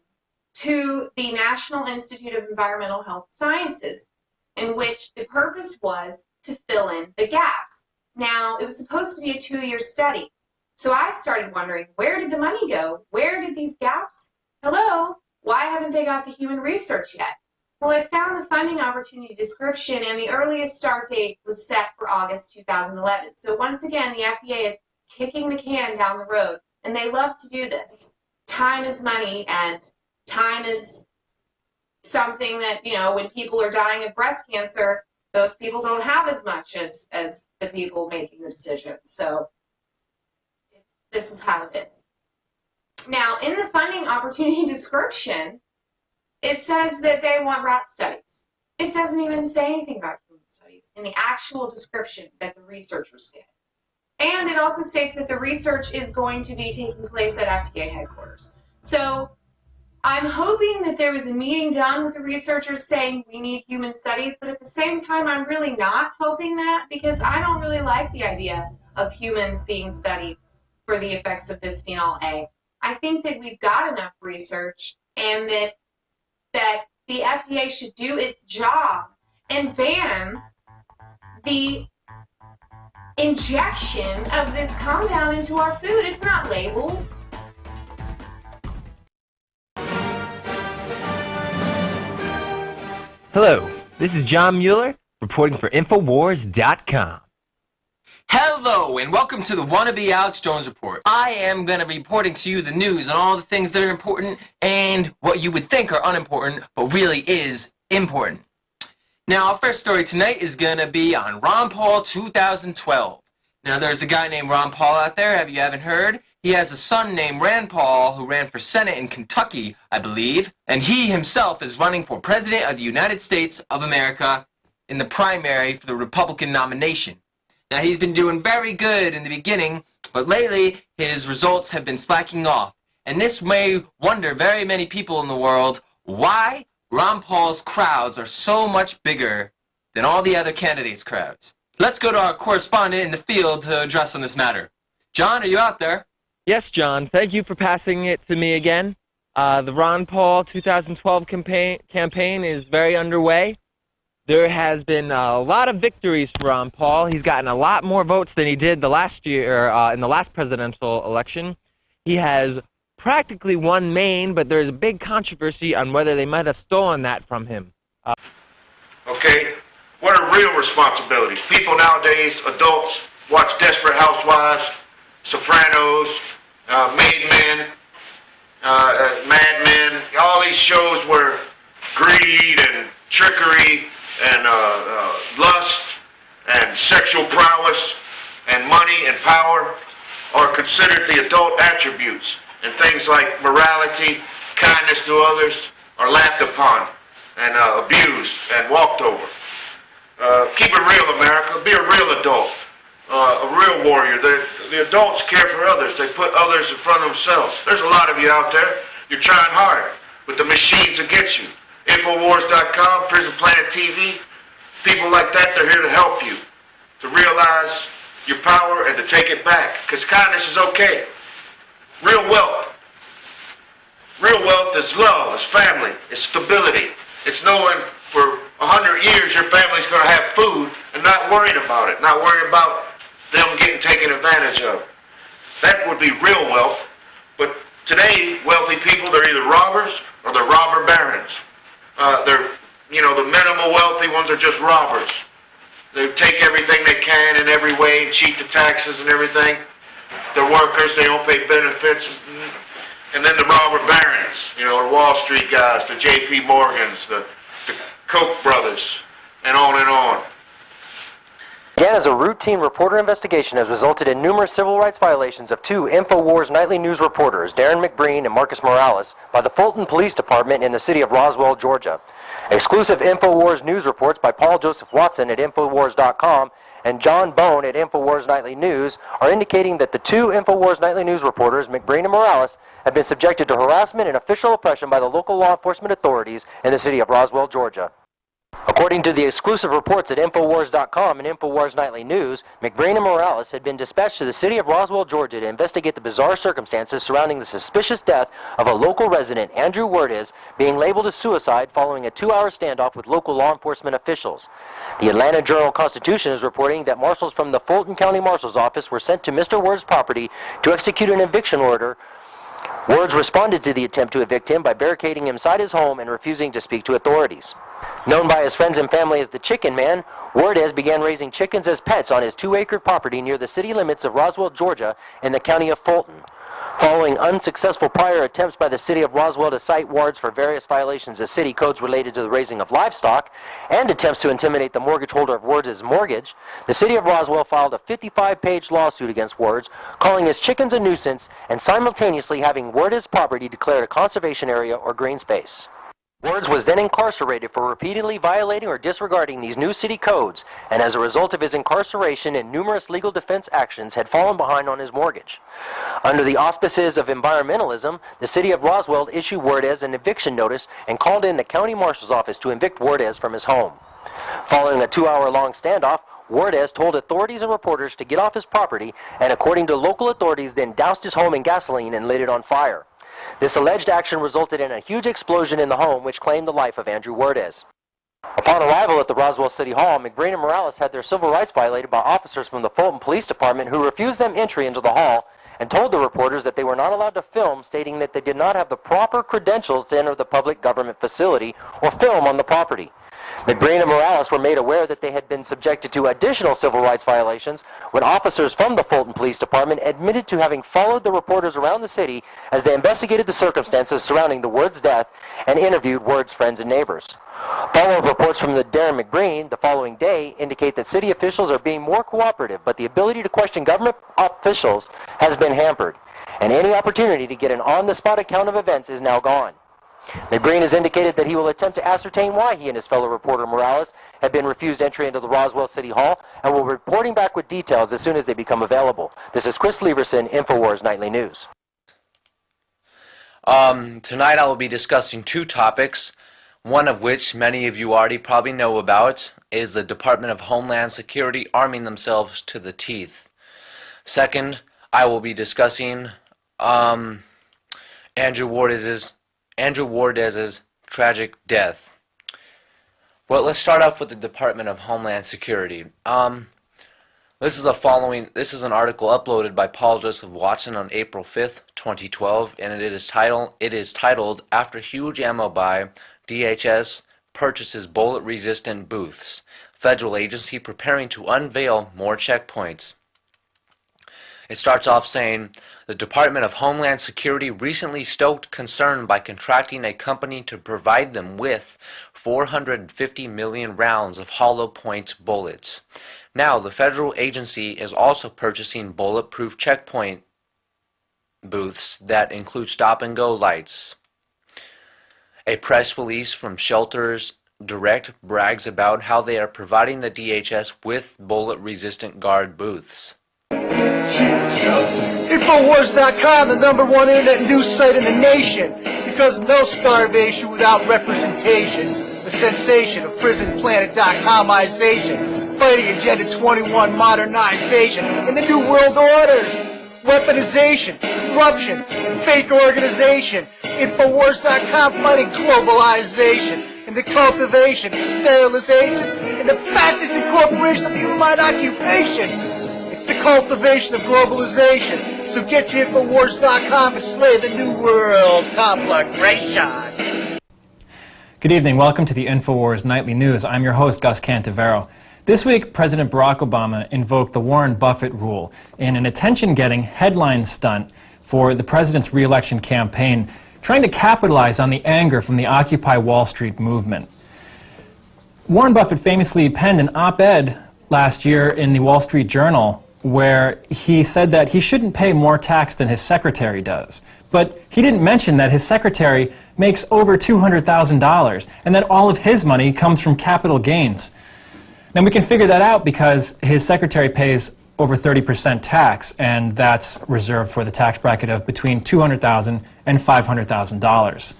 to the National Institute of Environmental Health Sciences, in which the purpose was to fill in the gaps. Now, it was supposed to be a 2-year study. So I started wondering, where did the money go? Where did these gaps? Hello? Why haven't they got the human research yet? Well, I found the funding opportunity description, and the earliest start date was set for August 2011. So once again, the FDA is kicking the can down the road, and they love to do this. Time is money, and time is something that, you know, when people are dying of breast cancer, those people don't have as much as the people making the decisions. So this is how it is. Now, in the funding opportunity description, it says that they want rat studies. It doesn't even say anything about human studies in the actual description that the researchers get. And it also states that the research is going to be taking place at FDA headquarters. So I'm hoping that there was a meeting done with the researchers saying we need human studies, but at the same time, I'm really not hoping that, because I don't really like the idea of humans being studied for the effects of bisphenol A. I think that we've got enough research, and that the FDA should do its job and ban the injection of this compound into our food. It's not labeled. Hello, this is John Mueller reporting for Infowars.com. Hello, and welcome to the Wannabe Alex Jones Report. I am going to be reporting to you the news and all the things that are important and what you would think are unimportant, but really is important. Now, our first story tonight is going to be on Ron Paul 2012. Now, there's a guy named Ron Paul out there, if you haven't heard. He has a son named Rand Paul who ran for Senate in Kentucky, I believe, and he himself is running for President of the United States of America in the primary for the Republican nomination. Now, he's been doing very good in the beginning, but lately his results have been slacking off. And this may wonder very many people in the world why Ron Paul's crowds are so much bigger than all the other candidates' crowds. Let's go to our correspondent in the field to address on this matter. John, are you out there? Yes, John. Thank you for passing it to me again. The Ron Paul 2012 campaign is very underway. There has been a lot of victories for Ron Paul. He's gotten a lot more votes than he did the last year in the last presidential election. He has practically won Maine, but there's a big controversy on whether they might have stolen that from him. Okay, what are real responsibilities? People nowadays, adults, watch Desperate Housewives, Sopranos, Made Men, Mad Men, all these shows where greed and trickery and lust and sexual prowess and money and power are considered the adult attributes, and things like morality, kindness to others are laughed upon and abused and walked over. Keep it real, America. Be a real adult, a real warrior. The adults care for others. They put others in front of themselves. There's a lot of you out there. You're trying hard, but the machine's against you. Infowars.com, Prison Planet TV, people like that, they're here to help you, to realize your power and to take it back, because kindness is okay. Real wealth is love, is family, is stability. It's knowing for 100 years your family's going to have food and not worrying about it, not worrying about them getting taken advantage of. That would be real wealth, but today, wealthy people, they're either robbers or they're robber barons. The minimal wealthy ones are just robbers. They take everything they can in every way and cheat the taxes and everything. They're workers, they don't pay benefits. And then the robber barons, you know, the Wall Street guys, the J.P. Morgans, the Koch brothers, and on and on. Again, as a routine reporter investigation has resulted in numerous civil rights violations of two Infowars nightly news reporters, Darren McBreen and Marcus Morales, by the Fulton Police Department in the city of Roswell, Georgia. Exclusive Infowars news reports by Paul Joseph Watson at Infowars.com and John Bone at Infowars Nightly News are indicating that the two Infowars Nightly News reporters, McBreen and Morales, have been subjected to harassment and official oppression by the local law enforcement authorities in the city of Roswell, Georgia. According to the exclusive reports at Infowars.com and Infowars Nightly News, McBreen and Morales had been dispatched to the city of Roswell, Georgia to investigate the bizarre circumstances surrounding the suspicious death of a local resident, Andrew Werdes, being labeled as suicide following a 2-hour standoff with local law enforcement officials. The Atlanta Journal-Constitution is reporting that marshals from the Fulton County Marshal's Office were sent to Mr. Werdes' property to execute an eviction order. Werdes responded to the attempt to evict him by barricading inside his home and refusing to speak to authorities. Known by his friends and family as the Chicken Man, Werdes began raising chickens as pets on his 2-acre property near the city limits of Roswell, Georgia, in the county of Fulton. Following unsuccessful prior attempts by the city of Roswell to cite Werdes for various violations of city codes related to the raising of livestock and attempts to intimidate the mortgage holder of Werdes' mortgage, the city of Roswell filed a 55-page lawsuit against Werdes, calling his chickens a nuisance and simultaneously having Werdes' property declared a conservation area or green space. Werdes was then incarcerated for repeatedly violating or disregarding these new city codes, and as a result of his incarceration and numerous legal defense actions had fallen behind on his mortgage. Under the auspices of environmentalism, the city of Roswell issued Werdes an eviction notice and called in the county marshal's office to evict Werdes from his home. Following a 2-hour-long standoff, Werdes told authorities and reporters to get off his property, and according to local authorities, then doused his home in gasoline and lit it on fire. This alleged action resulted in a huge explosion in the home, which claimed the life of Andrew Werdes. Upon arrival at the Roswell City Hall, McBreen and Morales had their civil rights violated by officers from the Fulton Police Department who refused them entry into the hall and told the reporters that they were not allowed to film, stating that they did not have the proper credentials to enter the public government facility or film on the property. McBreen and Morales were made aware that they had been subjected to additional civil rights violations when officers from the Fulton Police Department admitted to having followed the reporters around the city as they investigated the circumstances surrounding the Werdes' death and interviewed Werdes' friends and neighbors. Follow-up reports from the Darren McBreen the following day indicate that city officials are being more cooperative, but the ability to question government officials has been hampered, and any opportunity to get an on-the-spot account of events is now gone. McBreen has indicated that he will attempt to ascertain why he and his fellow reporter Morales have been refused entry into the Roswell City Hall and will be reporting back with details as soon as they become available. This is Chris Leverson, Infowars Nightly News. Tonight I will be discussing two topics, one of which many of you already probably know about is the Department of Homeland Security arming themselves to the teeth. Second, I will be discussing Andrew Wardes's tragic death. Well, let's start off with the Department of Homeland Security. This is an article uploaded by Paul Joseph Watson on April 5th, 2012, and it is titled "After Huge Ammo Buy, DHS Purchases Bullet-Resistant Booths. Federal Agency Preparing to Unveil More Checkpoints." It starts off saying, the Department of Homeland Security recently stoked concern by contracting a company to provide them with 450 million rounds of hollow point bullets. Now, the federal agency is also purchasing bulletproof checkpoint booths that include stop-and-go lights. A press release from Shelters Direct brags about how they are providing the DHS with bullet-resistant guard booths. Infowars.com, the #1 internet news site in the nation, because no starvation without representation. The sensation of prisonplanet.comization, fighting Agenda 21 modernization, and the New World Orders. Weaponization, corruption, fake organization. Infowars.com fighting globalization, and the cultivation of sterilization, and the fascist incorporation of the human occupation. It's the cultivation of globalization. So get to Infowars.com and slay the New World conflagration. Good evening. Welcome to the Infowars Nightly News. I'm your host, Gus Cantivero. This week, President Barack Obama invoked the Warren Buffett rule in an attention-getting headline stunt for the president's re-election campaign, trying to capitalize on the anger from the Occupy Wall Street movement. Warren Buffett famously penned an op-ed last year in the Wall Street Journal where he said that he shouldn't pay more tax than his secretary does. But he didn't mention that his secretary makes over $200,000 and that all of his money comes from capital gains. Now we can figure that out because his secretary pays over 30% tax, and that's reserved for the tax bracket of between $200,000 and $500,000.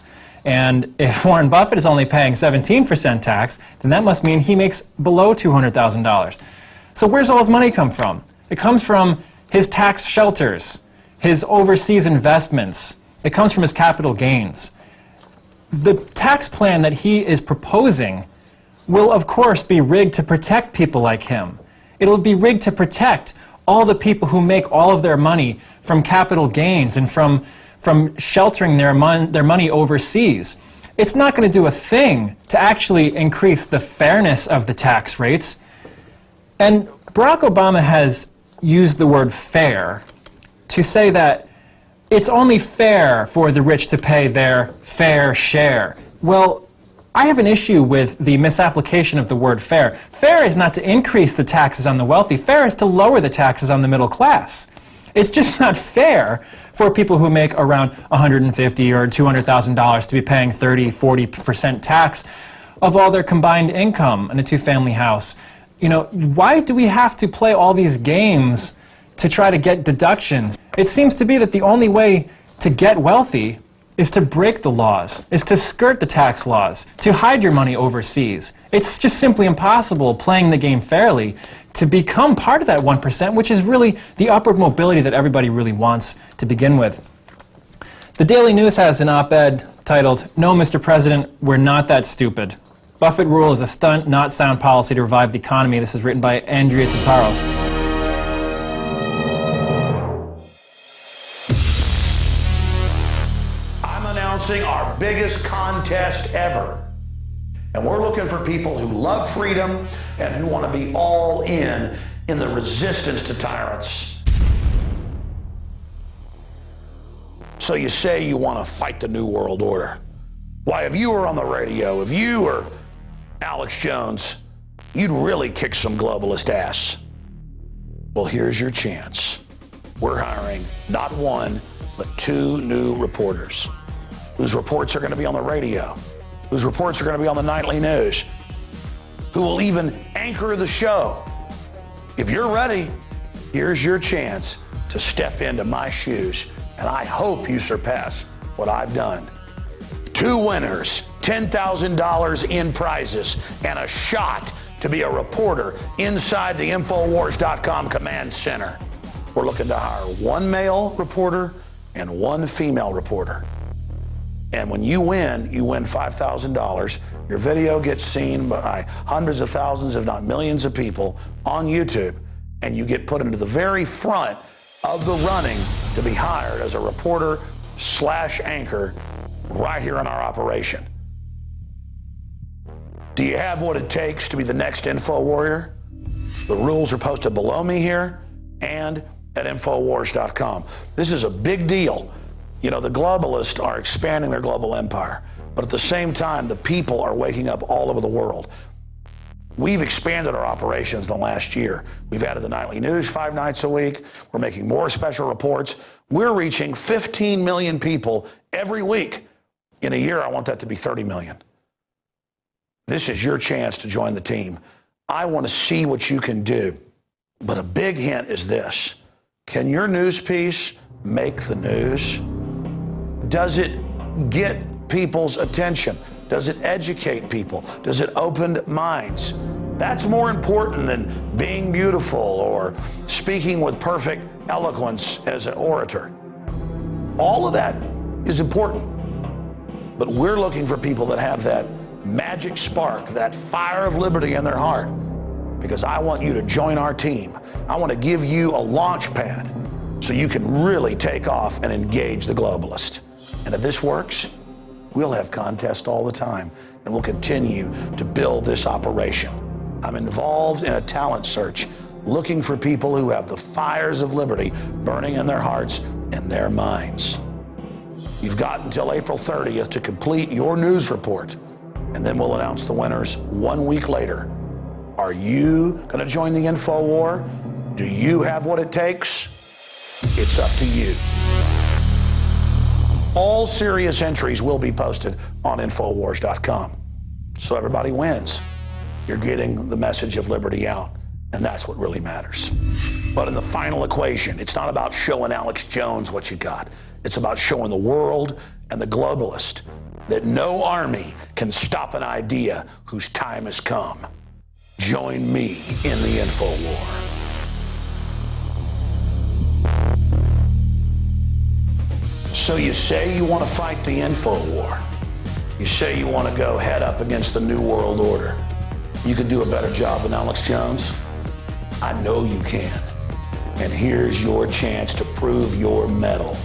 And if Warren Buffett is only paying 17% tax, then that must mean he makes below $200,000. So where's all his money come from? It comes from his tax shelters, his overseas investments. It comes from his capital gains. The tax plan that he is proposing will, of course, be rigged to protect people like him. It'll be rigged to protect all the people who make all of their money from capital gains and from sheltering their money overseas. It's not going to do a thing to actually increase the fairness of the tax rates. And Barack Obama has used the word fair to say that it's only fair for the rich to pay their fair share. Well, I have an issue with the misapplication of the word fair. Fair is not to increase the taxes on the wealthy. Fair is to lower the taxes on the middle class. It's just not fair for people who make around $150,000 or $200,000 to be paying 30–40% tax of all their combined income in a two-family house. You know, why do we have to play all these games to try to get deductions? It seems to be that the only way to get wealthy is to break the laws, is to skirt the tax laws, to hide your money overseas. It's just simply impossible playing the game fairly to become part of that 1%, which is really the upward mobility that everybody really wants to begin with. The Daily News has an op-ed titled, "No, Mr. President, we're not that stupid. Buffett rule is a stunt, not sound policy to revive the economy." This is written by Andrea Tataros. Announcing our biggest contest ever. And we're looking for people who love freedom and who want to be all in the resistance to tyrants. So you say you want to fight the New World Order. Why, if you were on the radio, if you were Alex Jones, you'd really kick some globalist ass. Well, here's your chance. We're hiring not one, but 2 new reporters whose reports are going to be on the radio, whose reports are going to be on the nightly news, who will even anchor the show. If you're ready, here's your chance to step into my shoes, and I hope you surpass what I've done. 2 winners, $10,000 in prizes, and a shot to be a reporter inside the Infowars.com command center. We're looking to hire 1 male reporter and 1 female reporter. And when you win $5,000. Your video gets seen by hundreds of thousands, if not millions of people on YouTube, and you get put into the very front of the running to be hired as a reporter/anchor right here in our operation. Do you have what it takes to be the next Info Warrior? The rules are posted below me here and at Infowars.com. This is a big deal. You know, the globalists are expanding their global empire, but at the same time, the people are waking up all over the world. We've expanded our operations in the last year. We've added the nightly news 5 nights a week. We're making more special reports. We're reaching 15 million people every week. In a year, I want that to be 30 million. This is your chance to join the team. I want to see what you can do. But a big hint is this. Can your news piece make the news? Does it get people's attention? Does it educate people? Does it open minds? That's more important than being beautiful or speaking with perfect eloquence as an orator. All of that is important. But we're looking for people that have that magic spark, that fire of liberty in their heart. Because I want you to join our team. I want to give you a launch pad so you can really take off and engage the globalist. And if this works, we'll have contests all the time, and we'll continue to build this operation. I'm involved in a talent search, looking for people who have the fires of liberty burning in their hearts and their minds. You've got until April 30th to complete your news report, and then we'll announce the winners 1 week later. Are you going to join the info war? Do you have what it takes? It's up to you. All serious entries will be posted on Infowars.com. So everybody wins. You're getting the message of liberty out, and that's what really matters. But in the final equation, it's not about showing Alex Jones what you got. It's about showing the world and the globalist that no army can stop an idea whose time has come. Join me in the info war. So you say you want to fight the info war. You say you want to go head up against the New World Order. You can do a better job than Alex Jones? I know you can. And here's your chance to prove your mettle.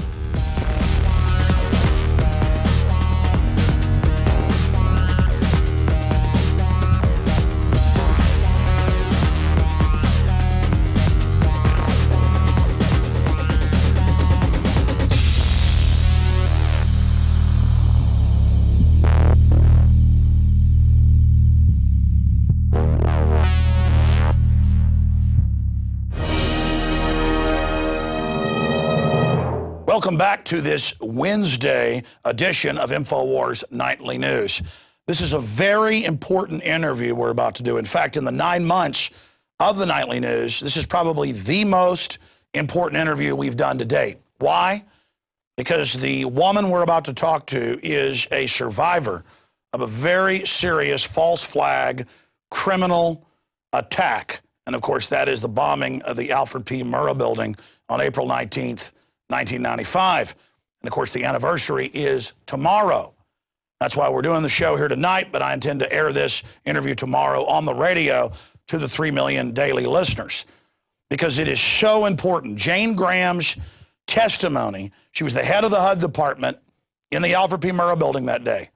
Welcome back to this Wednesday edition of Infowars Nightly News. This is a very important interview we're about to do. In fact, in the 9 months of the Nightly News, this is probably the most important interview we've done to date. Why? Because the woman we're about to talk to is a survivor of a very serious false flag criminal attack. And of course, that is the bombing of the Alfred P. Murrah building on April 19th, 1995. And of course, the anniversary is tomorrow. That's why we're doing the show here tonight, but I intend to air this interview tomorrow on the radio to the 3 million daily listeners because it is so important. Jane Graham's testimony, she was the head of the HUD department in the Alfred P. Murrah building that day,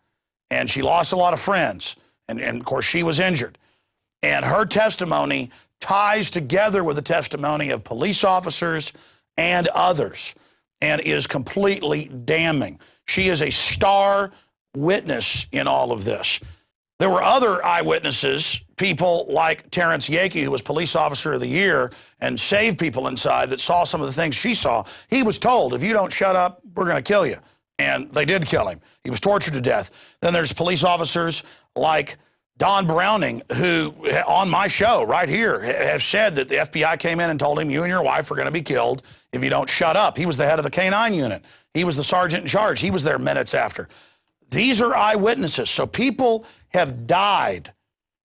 and she lost a lot of friends, and of course, she was injured. And her testimony ties together with the testimony of police officers and others, and is completely damning. She is a star witness in all of this. There were other eyewitnesses, people like Terrence Yakey, who was Police Officer of the Year and saved people inside, that saw some of the things she saw. He was told, if you don't shut up, we're going to kill you. And they did kill him. He was tortured to death. Then there's police officers like Don Browning, who on my show right here have said that the FBI came in and told him, you and your wife are going to be killed if you don't shut up. He was the head of the K-9 unit. He was the sergeant in charge. He was there minutes after. These are eyewitnesses. So people have died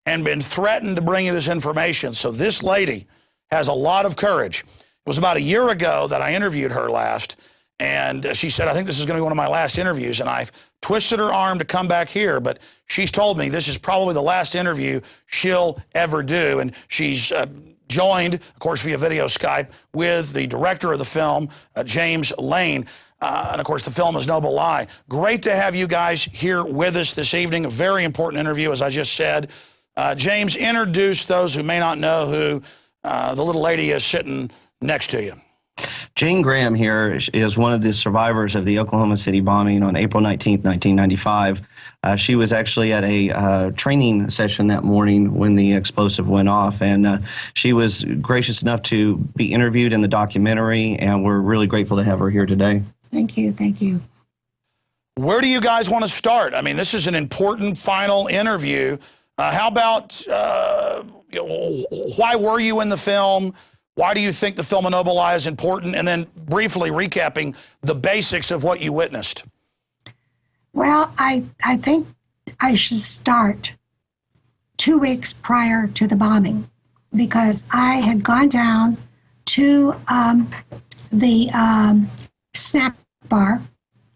and been threatened to bring you this information. So this lady has a lot of courage. It was about a year ago that I interviewed her last, and she said, I think this is going to be one of my last interviews, and I've twisted her arm to come back here, but she's told me this is probably the last interview she'll ever do, and she's joined, of course, via video Skype with the director of the film, James Lane, and of course, the film is Noble Lie. Great to have you guys here with us this evening. A very important interview, as I just said. James, introduce those who may not know who the little lady is sitting next to you. Jane Graham here is one of the survivors of the Oklahoma City bombing on April 19th, 1995. She was actually at a training session that morning when the explosive went off, and she was gracious enough to be interviewed in the documentary, and we're really grateful to have her here today. Thank you. Thank you. Where do you guys want to start? I mean, this is an important final interview. How about why were you in the film? Why do you think the film A Noble Lie is important? And then briefly recapping the basics of what you witnessed. Well, I think I should start 2 weeks prior to the bombing because I had gone down to the snack bar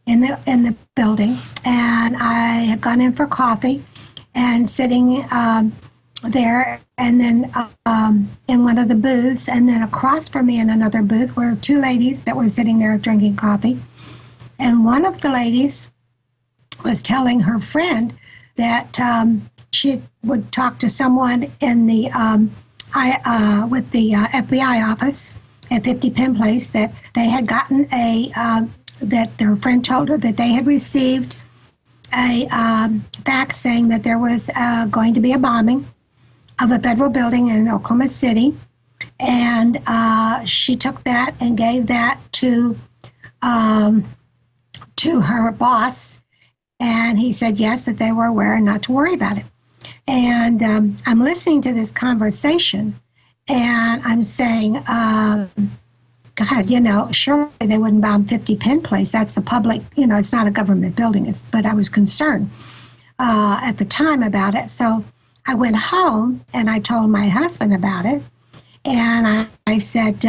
in the building, and I had gone in for coffee and sitting there, and then in one of the booths, and then across from me in another booth were two ladies that were sitting there drinking coffee. And one of the ladies was telling her friend that she would talk to someone in the with the FBI office at 50 Penn Place, that they had gotten a that their friend told her that they had received a fax saying that there was going to be a bombing of a federal building in Oklahoma City. And she took that and gave that to her boss. And he said, yes, that they were aware and not to worry about it. And I'm listening to this conversation and I'm saying, God, you know, surely they wouldn't bomb 50 Penn Place. That's a public, you know, it's not a government building. But I was concerned at the time about it. So I went home and I told my husband about it. And I said,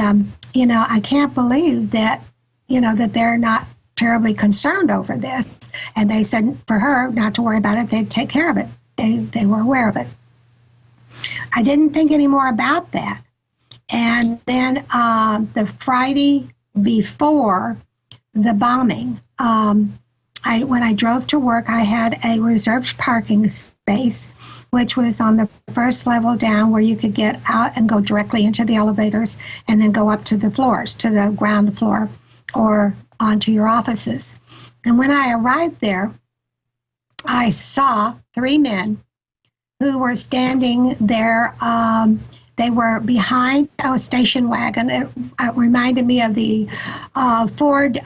you know, I can't believe that, you know, that they're not terribly concerned over this. And they said for her not to worry about it, they'd take care of it. They were aware of it. I didn't think any more about that. And then the Friday before the bombing, when I drove to work, I had a reserved parking space, which was on the first level down where you could get out and go directly into the elevators and then go up to the floors, to the ground floor or onto your offices. And when I arrived there, I saw 3 men who were standing there. They were behind a station wagon. It reminded me of the Ford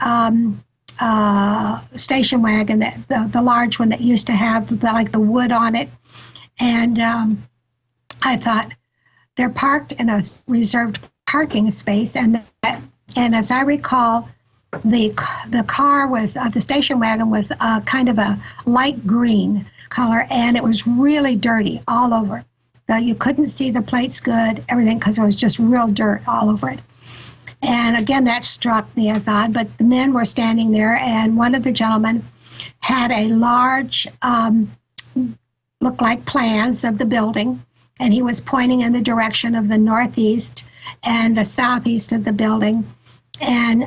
station wagon, the large one that used to have the wood on it. And I thought, they're parked in a reserved parking space. And as I recall, the car was, the station wagon was kind of a light green color, and it was really dirty all over. You couldn't see the plates good, everything, because there was just real dirt all over it. And again, that struck me as odd, but the men were standing there, and one of the gentlemen had a large, looked like plans of the building, and he was pointing in the direction of the northeast and the southeast of the building. And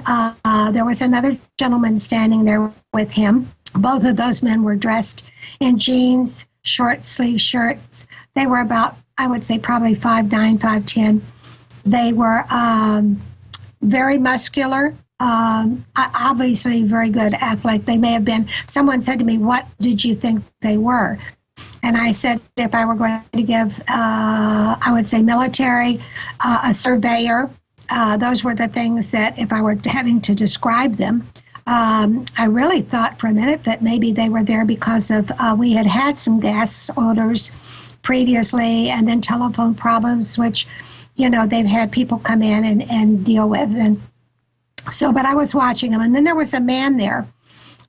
there was another gentleman standing there with him. Both of those men were dressed in jeans, short sleeve shirts. They were about, I would say, probably 5'9", 5'10". They were very muscular, obviously very good athletes. They may have been, someone said to me, what did you think they were? And I said, if I were going to give, I would say military, a surveyor, those were the things that if I were having to describe them, I really thought for a minute that maybe they were there because of we had had some gas odors previously and then telephone problems, which, you know, they've had people come in and deal with. And so, but I was watching them. And then there was a man there,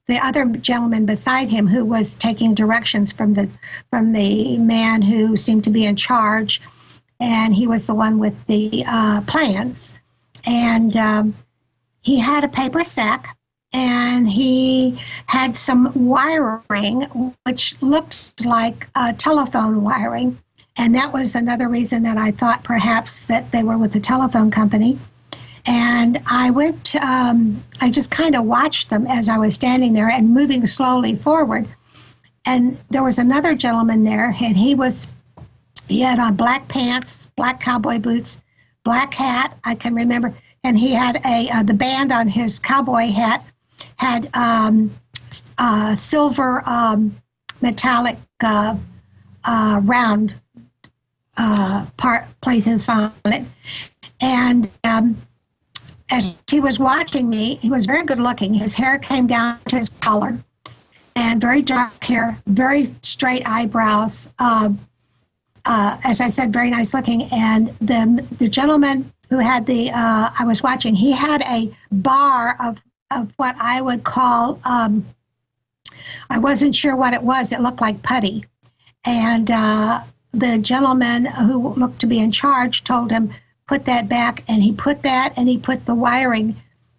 the other gentleman beside him, who was taking directions from the man who seemed to be in charge. And he was the one with the plans. And he had a paper sack. And he had some wiring, which looked like telephone wiring. And that was another reason that I thought perhaps that they were with the telephone company. And I went, I just kind of watched them as I was standing there and moving slowly forward. And there was another gentleman there, and he had on black pants, black cowboy boots, black hat, I can remember. And he had the band on his cowboy hat had silver metallic round places on it. And as he was watching me, he was very good looking. His hair came down to his collar and very dark hair, very straight eyebrows. As I said, very nice looking. And the gentleman who had I was watching, he had a bar of what I would call, I wasn't sure what it was. It looked like putty. And the gentleman who looked to be in charge told him, put that back. And he put that, and he put the wiring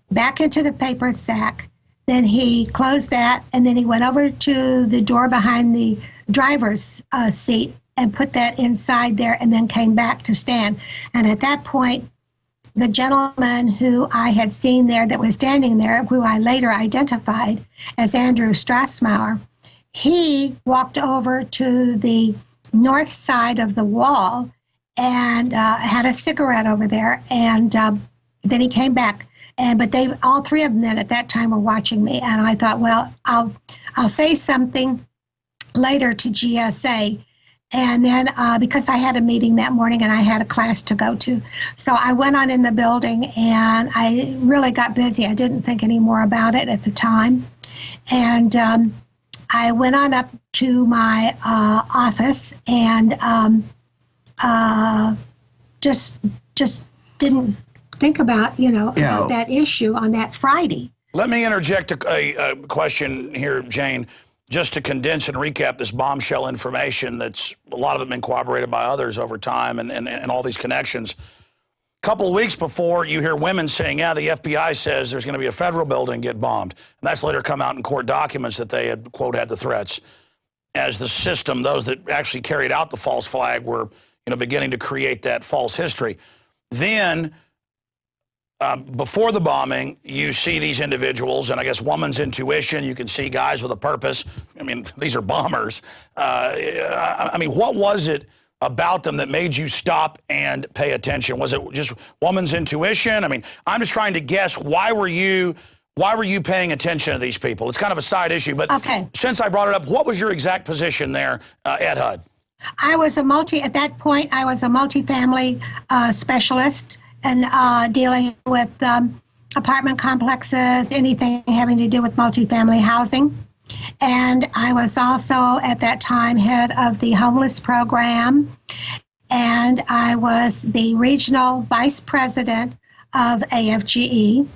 back into the paper sack. Then he closed that, and then he went over to the door behind the driver's seat and put that inside there, and then came back to stand. And at that point, the gentleman who I had seen there that was standing there, who I later identified as Andrew Strassmauer, he walked over to the north side of the wall and had a cigarette over there. And then he came back. but they, all three of them then at that time were watching me, and I thought, well, I'll say something later to GSA. And then because I had a meeting that morning and I had a class to go to. So I went on in the building and I really got busy. I didn't think any more about it at the time. And I went on up to my office and just didn't think about, about that issue on that Friday. Let me interject a question here, Jane, just to condense and recap this bombshell information that's a lot of it been corroborated by others over time and all these connections. A couple of weeks before, you hear women saying, yeah, the FBI says there's going to be a federal building get bombed. And that's later come out in court documents that they had, quote, had the threats. As the system, those that actually carried out the false flag were, beginning to create that false history. Then, before the bombing, you see these individuals, and I guess woman's intuition, you can see guys with a purpose. I mean, these are bombers. I mean, what was it about them that made you stop and pay attention? Was it just woman's intuition? I mean, I'm just trying to guess, why were you paying attention to these people? It's kind of a side issue, but since I brought it up, what was your exact position there at HUD? I was at that point, I was a multifamily specialist and dealing with apartment complexes, anything having to do with multifamily housing. And I was also, at that time, head of the homeless program. And I was the regional vice president of AFGE.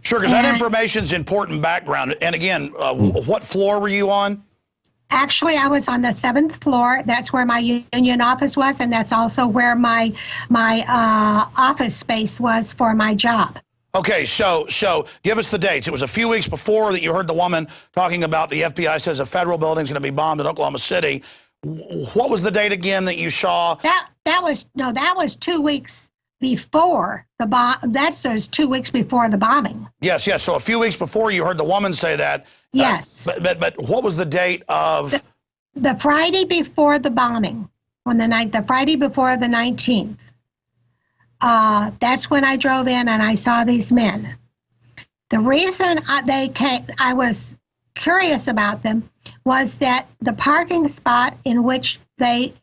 Sure, because that information's important background. And again, what floor were you on? Actually, I was on the 7th floor. That's where my union office was, and that's also where my office space was for my job. Okay, so give us the dates. It was a few weeks before that you heard the woman talking about the FBI says a federal building's going to be bombed in Oklahoma City. What was the date again that you saw? That was 2 weeks before the bomb. That says 2 weeks before the bombing. Yes. So a few weeks before you heard the woman say that. Yes. But what was the date of? The Friday before the bombing, on the Friday before the 19th. That's when I drove in and I saw these men. The reason they came, I was curious about them, was that the parking spot in which they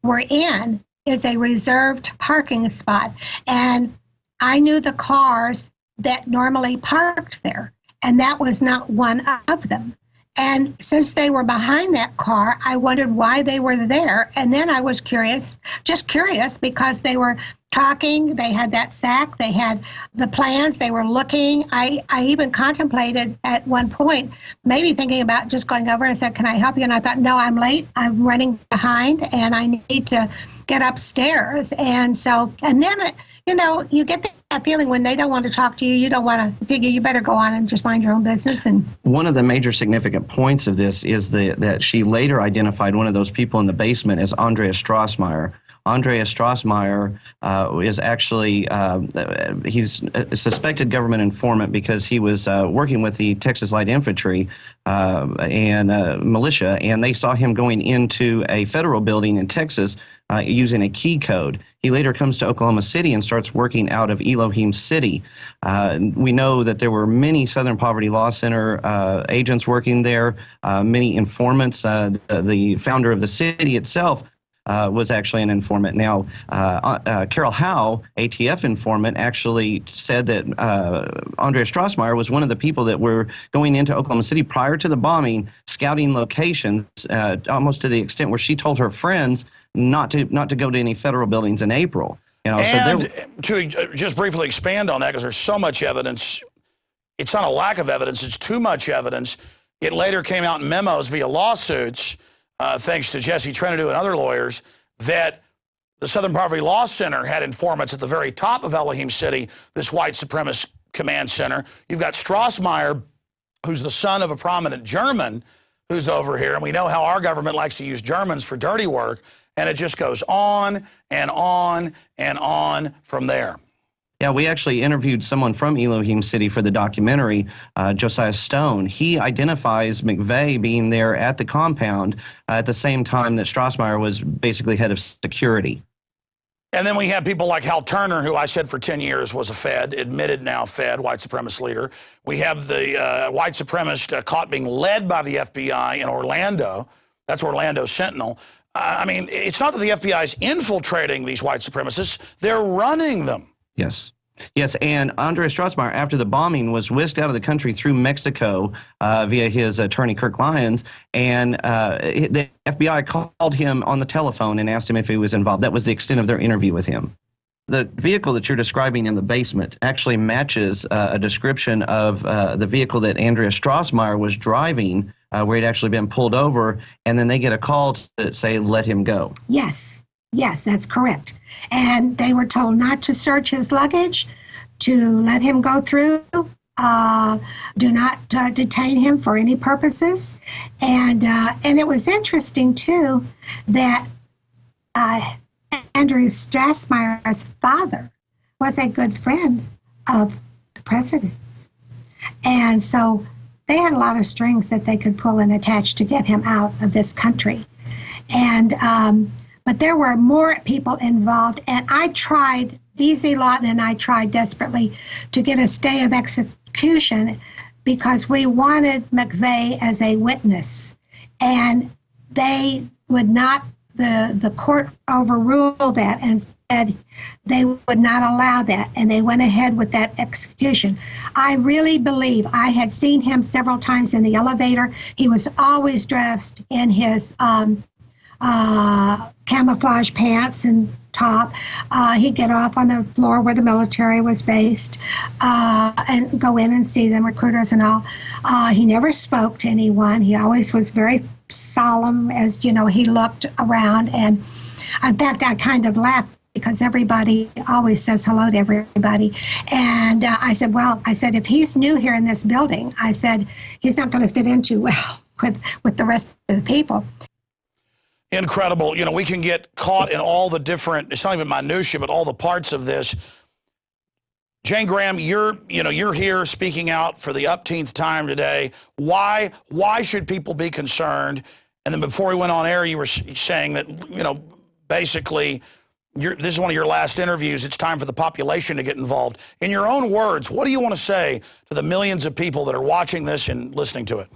were in is a reserved parking spot. And I knew the cars that normally parked there, and that was not one of them. And since they were behind that car, I wondered why they were there. And then I was curious, just curious, because they were talking, they had that sack, they had the plans, they were looking. I even contemplated at one point, maybe thinking about just going over and said, can I help you? And I thought, no, I'm late, I'm running behind, and I need to get upstairs. And so, and then, you get that feeling when they don't want to talk to you, you don't want to figure you better go on and just mind your own business. And one of the major significant points of this is that she later identified one of those people in the basement as Andreas Strassmeyer. Andreas Strassmeyer is actually, he's a suspected government informant because he was working with the Texas Light Infantry and militia, and they saw him going into a federal building in Texas using a key code. He later comes to Oklahoma City and starts working out of Elohim City. We know that there were many Southern Poverty Law Center agents working there, many informants. The founder of the city itself was actually an informant. Now, Carol Howe, ATF informant, actually said that Andreas Strassmeyer was one of the people that were going into Oklahoma City prior to the bombing, scouting locations, almost to the extent where she told her friends not to go to any federal buildings in April. And to just briefly expand on that, because there's so much evidence, it's not a lack of evidence, it's too much evidence. It later came out in memos via lawsuits, thanks to Jesse Trentadue and other lawyers, that the Southern Poverty Law Center had informants at the very top of Elohim City, this white supremacist command center. You've got Strassmeyer, who's the son of a prominent German who's over here, and we know how our government likes to use Germans for dirty work, and it just goes on and on and on from there. Yeah, we actually interviewed someone from Elohim City for the documentary, Josiah Stone. He identifies McVeigh being there at the compound at the same time that Strassmeyer was basically head of security. And then we have people like Hal Turner, who I said for 10 years was a Fed, admitted now Fed, white supremacist leader. We have the white supremacist caught being led by the FBI in Orlando. That's Orlando Sentinel. I mean, it's not that the FBI is infiltrating these white supremacists. They're running them. Yes. Yes, and Andreas Strassmeyer, after the bombing, was whisked out of the country through Mexico via his attorney, Kirk Lyons, and the FBI called him on the telephone and asked him if he was involved. That was the extent of their interview with him. The vehicle that you're describing in the basement actually matches a description of the vehicle that Andreas Strassmeyer was driving, where he'd actually been pulled over, and then they get a call to say, let him go. Yes, yes, that's correct. And they were told not to search his luggage, to let him go through, do not detain him for any purposes. And it was interesting, too, that Andrew Strassmeyer's father was a good friend of the president's. And so they had a lot of strings that they could pull and attach to get him out of this country. And but there were more people involved, and I tried, V.Z. Lawton and I tried desperately to get a stay of execution because we wanted McVeigh as a witness. And they would not, the court overruled that and said they would not allow that, and they went ahead with that execution. I really believe, I had seen him several times in the elevator. He was always dressed in his camouflage pants and top. He'd get off on the floor where the military was based and go in and see them, recruiters and all. He never spoke to anyone. He always was very solemn as, you know, he looked around. And in fact, I kind of laughed because everybody always says hello to everybody. And I said, if he's new here in this building, I said, he's not going to fit in too well with the rest of the people. Incredible. You know, we can get caught in all the different, it's not even minutia, but all the parts of this. Jane Graham, you're here speaking out for the upteenth time today. Why should people be concerned? And then before we went on air, you were saying that, you know, basically, this is one of your last interviews. It's time for the population to get involved. In your own words, what do you want to say to the millions of people that are watching this and listening to it?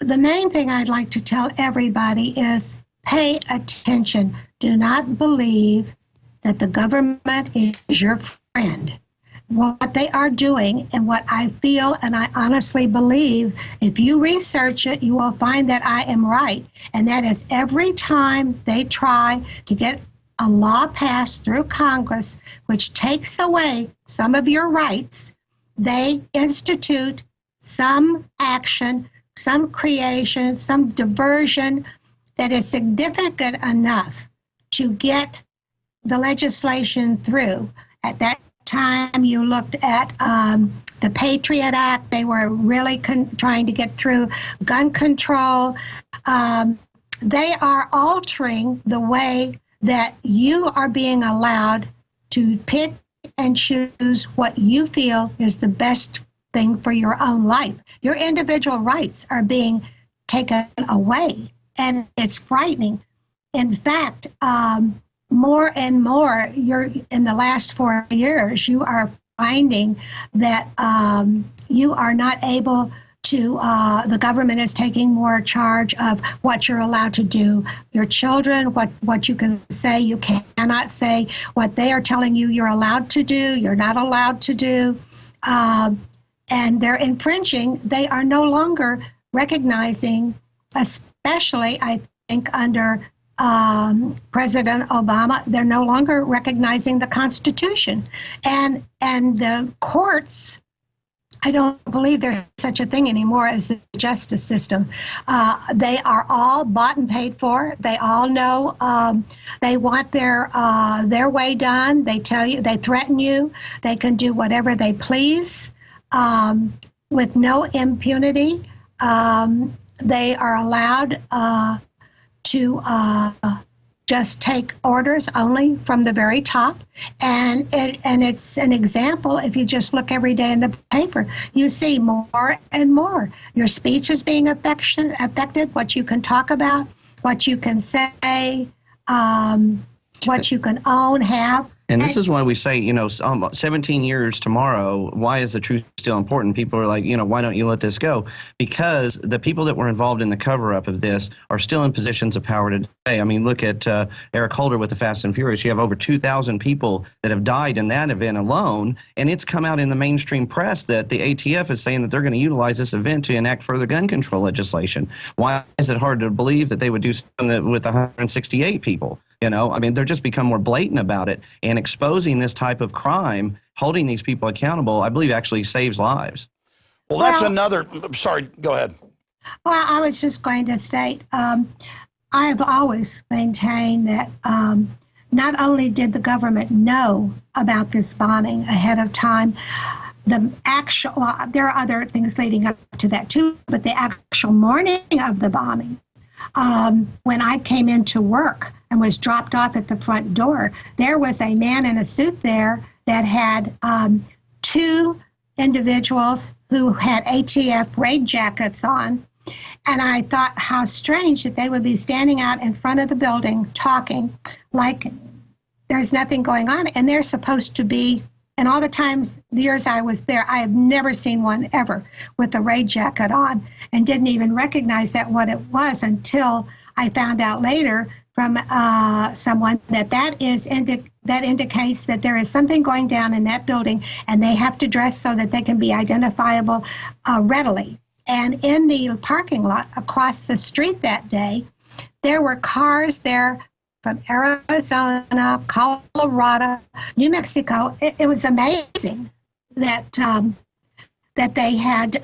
The main thing I'd like to tell everybody is pay attention. Do not believe that the government is your friend. What they are doing and what I feel and I honestly believe, if you research it, you will find that I am right. And that is every time they try to get a law passed through Congress, which takes away some of your rights, they institute some action, some creation, some diversion that is significant enough to get the legislation through. At that time, you looked at the Patriot Act. They were really trying to get through gun control. They are altering the way that you are being allowed to pick and choose what you feel is the best thing for your own life. Your individual rights are being taken away, and it's frightening. In fact, more and more, in the last 4 years, you are finding that you are not able to, the government is taking more charge of what you're allowed to do. Your children, what you can say, you cannot say, what they are telling you you're allowed to do, you're not allowed to do. And they're infringing. They are no longer recognizing, especially, I think, under President Obama, they're no longer recognizing the Constitution. And the courts, I don't believe there's such a thing anymore as the justice system. They are all bought and paid for. They all know they want their way done. They tell you, they threaten you. They can do whatever they please. With no impunity. They are allowed to just take orders only from the very top. And it's an example, if you just look every day in the paper, you see more and more. Your speech is being affected, what you can talk about, what you can say. what you can own, have. And this is why we say, 17 years tomorrow, why is the truth still important? People are like, why don't you let this go? Because the people that were involved in the cover-up of this are still in positions of power today. I mean, look at Eric Holder with the Fast and Furious. You have over 2,000 people that have died in that event alone, and it's come out in the mainstream press that the ATF is saying that they're going to utilize this event to enact further gun control legislation. Why is it hard to believe that they would do something with 168 people? I mean, they're just become more blatant about it, and exposing this type of crime, holding these people accountable, I believe actually saves lives. Well, that's another, sorry, go ahead. Well, I was just going to state, I have always maintained that not only did the government know about this bombing ahead of time, there are other things leading up to that too, but the actual morning of the bombing, when I came into work and was dropped off at the front door, there was a man in a suit there that had two individuals who had ATF raid jackets on. And I thought how strange that they would be standing out in front of the building talking like there's nothing going on. And they're supposed to be, and all the years I was there, I have never seen one ever with a raid jacket on, and didn't even recognize that what it was until I found out later from someone that indicates that there is something going down in that building, and they have to dress so that they can be identifiable readily. And in the parking lot across the street that day, there were cars there from Arizona, Colorado, New Mexico. It was amazing that that they had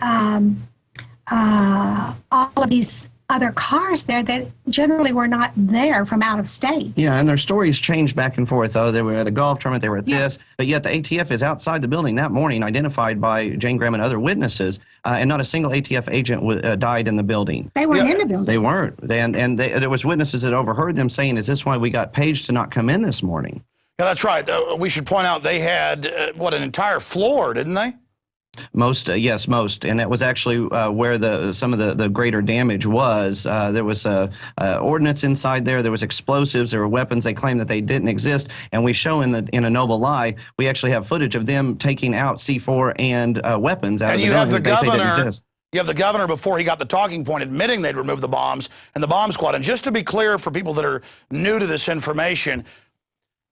all of these other cars there that generally were not there from out of state. Yeah, and their stories change back and forth. Oh, they were at a golf tournament, they were at this, but yet the ATF is outside the building that morning, identified by Jane Graham and other witnesses, and not a single ATF agent died in the building. They weren't in the building. They weren't, and there was witnesses that overheard them saying, "Is this why we got paged to not come in this morning?" Yeah, that's right. We should point out they had, an entire floor, didn't they? Most, yes, most, and that was actually where some of the greater damage was. There was ordnance inside there. There was explosives. There were weapons. They claimed that they didn't exist, and we show in A Noble Lie, we actually have footage of them taking out C4 and weapons out of the building that they say didn't exist. You have the governor, before he got the talking point, admitting they'd removed the bombs and the bomb squad. And just to be clear for people that are new to this information,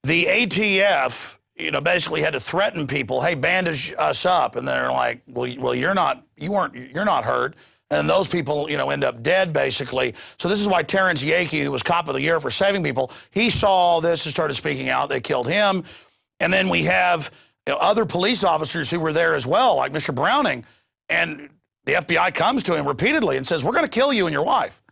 the ATF, basically had to threaten people, hey, bandage us up. And they're like, well, you're not hurt. And those people, end up dead, basically. So this is why Terrence Yakey, who was Cop of the Year for saving people, he saw all this and started speaking out. They killed him. And then we have other police officers who were there as well, like Mr. Browning. And the FBI comes to him repeatedly and says, we're going to kill you and your wife.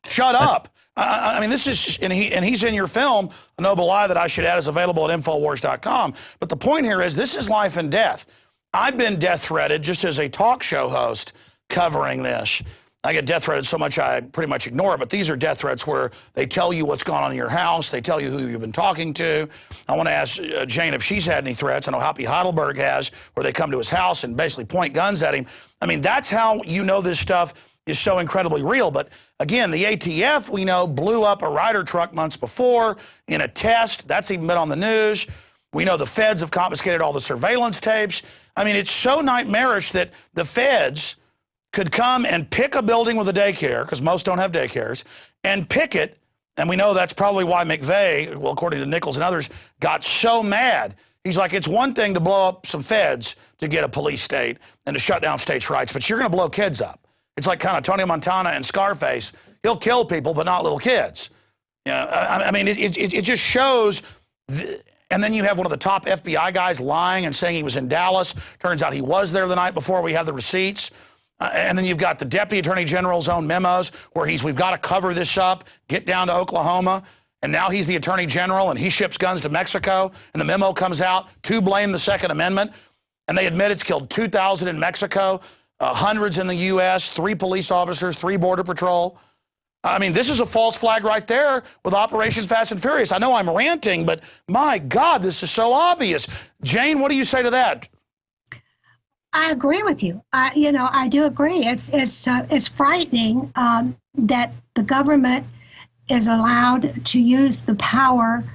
Shut up. I mean, this is, and he's in your film, A Noble Lie, that I should add is available at Infowars.com. But the point here is this is life and death. I've been death threatened just as a talk show host covering this. I get death threatened so much I pretty much ignore it, but these are death threats where they tell you what's going on in your house. They tell you who you've been talking to. I want to ask Jane if she's had any threats. I know Hoppy Heidelberg has, where they come to his house and basically point guns at him. I mean, that's how this stuff is so incredibly real. But again, the ATF, we know, blew up a Ryder truck months before in a test. That's even been on the news. We know the feds have confiscated all the surveillance tapes. I mean, it's so nightmarish that the feds could come and pick a building with a daycare, because most don't have daycares, and pick it. And we know that's probably why McVeigh, well, according to Nichols and others, got so mad. He's like, it's one thing to blow up some feds to get a police state and to shut down states' rights, but you're going to blow kids up. It's like kind of Tony Montana and Scarface. He'll kill people, but not little kids. I mean, it just shows. And then you have one of the top FBI guys lying and saying he was in Dallas. Turns out he was there the night before. We have the receipts. And then you've got the Deputy Attorney General's own memos where we've got to cover this up, get down to Oklahoma. And now he's the Attorney General, and he ships guns to Mexico. And the memo comes out to blame the Second Amendment. And they admit it's killed 2,000 in Mexico. Hundreds in the U.S., 3 police officers, 3 Border Patrol. I mean, this is a false flag right there with Operation Fast and Furious. I know I'm ranting, but my God, this is so obvious. Jane, what do you say to that? I agree with you. I do agree. It's frightening that the government is allowed to use the power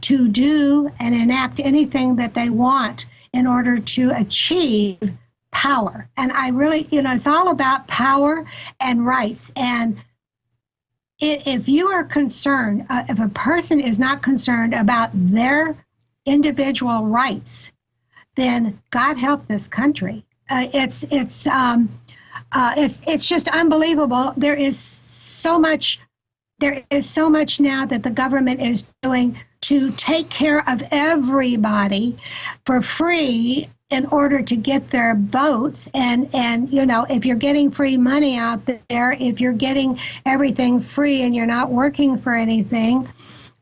to do and enact anything that they want in order to achieve power. And I really, it's all about power and rights. And if you are concerned, if a person is not concerned about their individual rights, then God help this country. It's just unbelievable. There is so much now that the government is doing to take care of everybody for free in order to get their votes. And if you're getting free money out there, if you're getting everything free and you're not working for anything,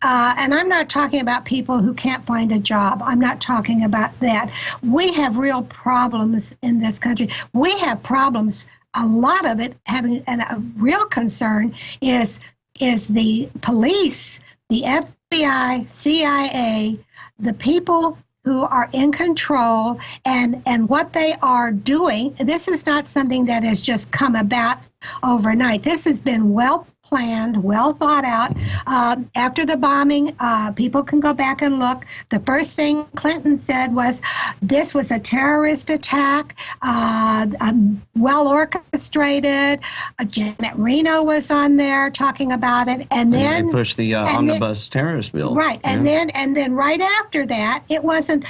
and I'm not talking about people who can't find a job. I'm not talking about that. We have real problems in this country. We have problems, a lot of it having, and a real concern is the police, the FBI, CIA, the people who are in control and what they are doing. This is not something that has just come about overnight. This has been well planned, well thought out. After the bombing, people can go back and look. The first thing Clinton said was, this was a terrorist attack, well orchestrated. Janet Reno was on there talking about it. And then they pushed the omnibus terrorist bill. Right. And then right after that, it wasn't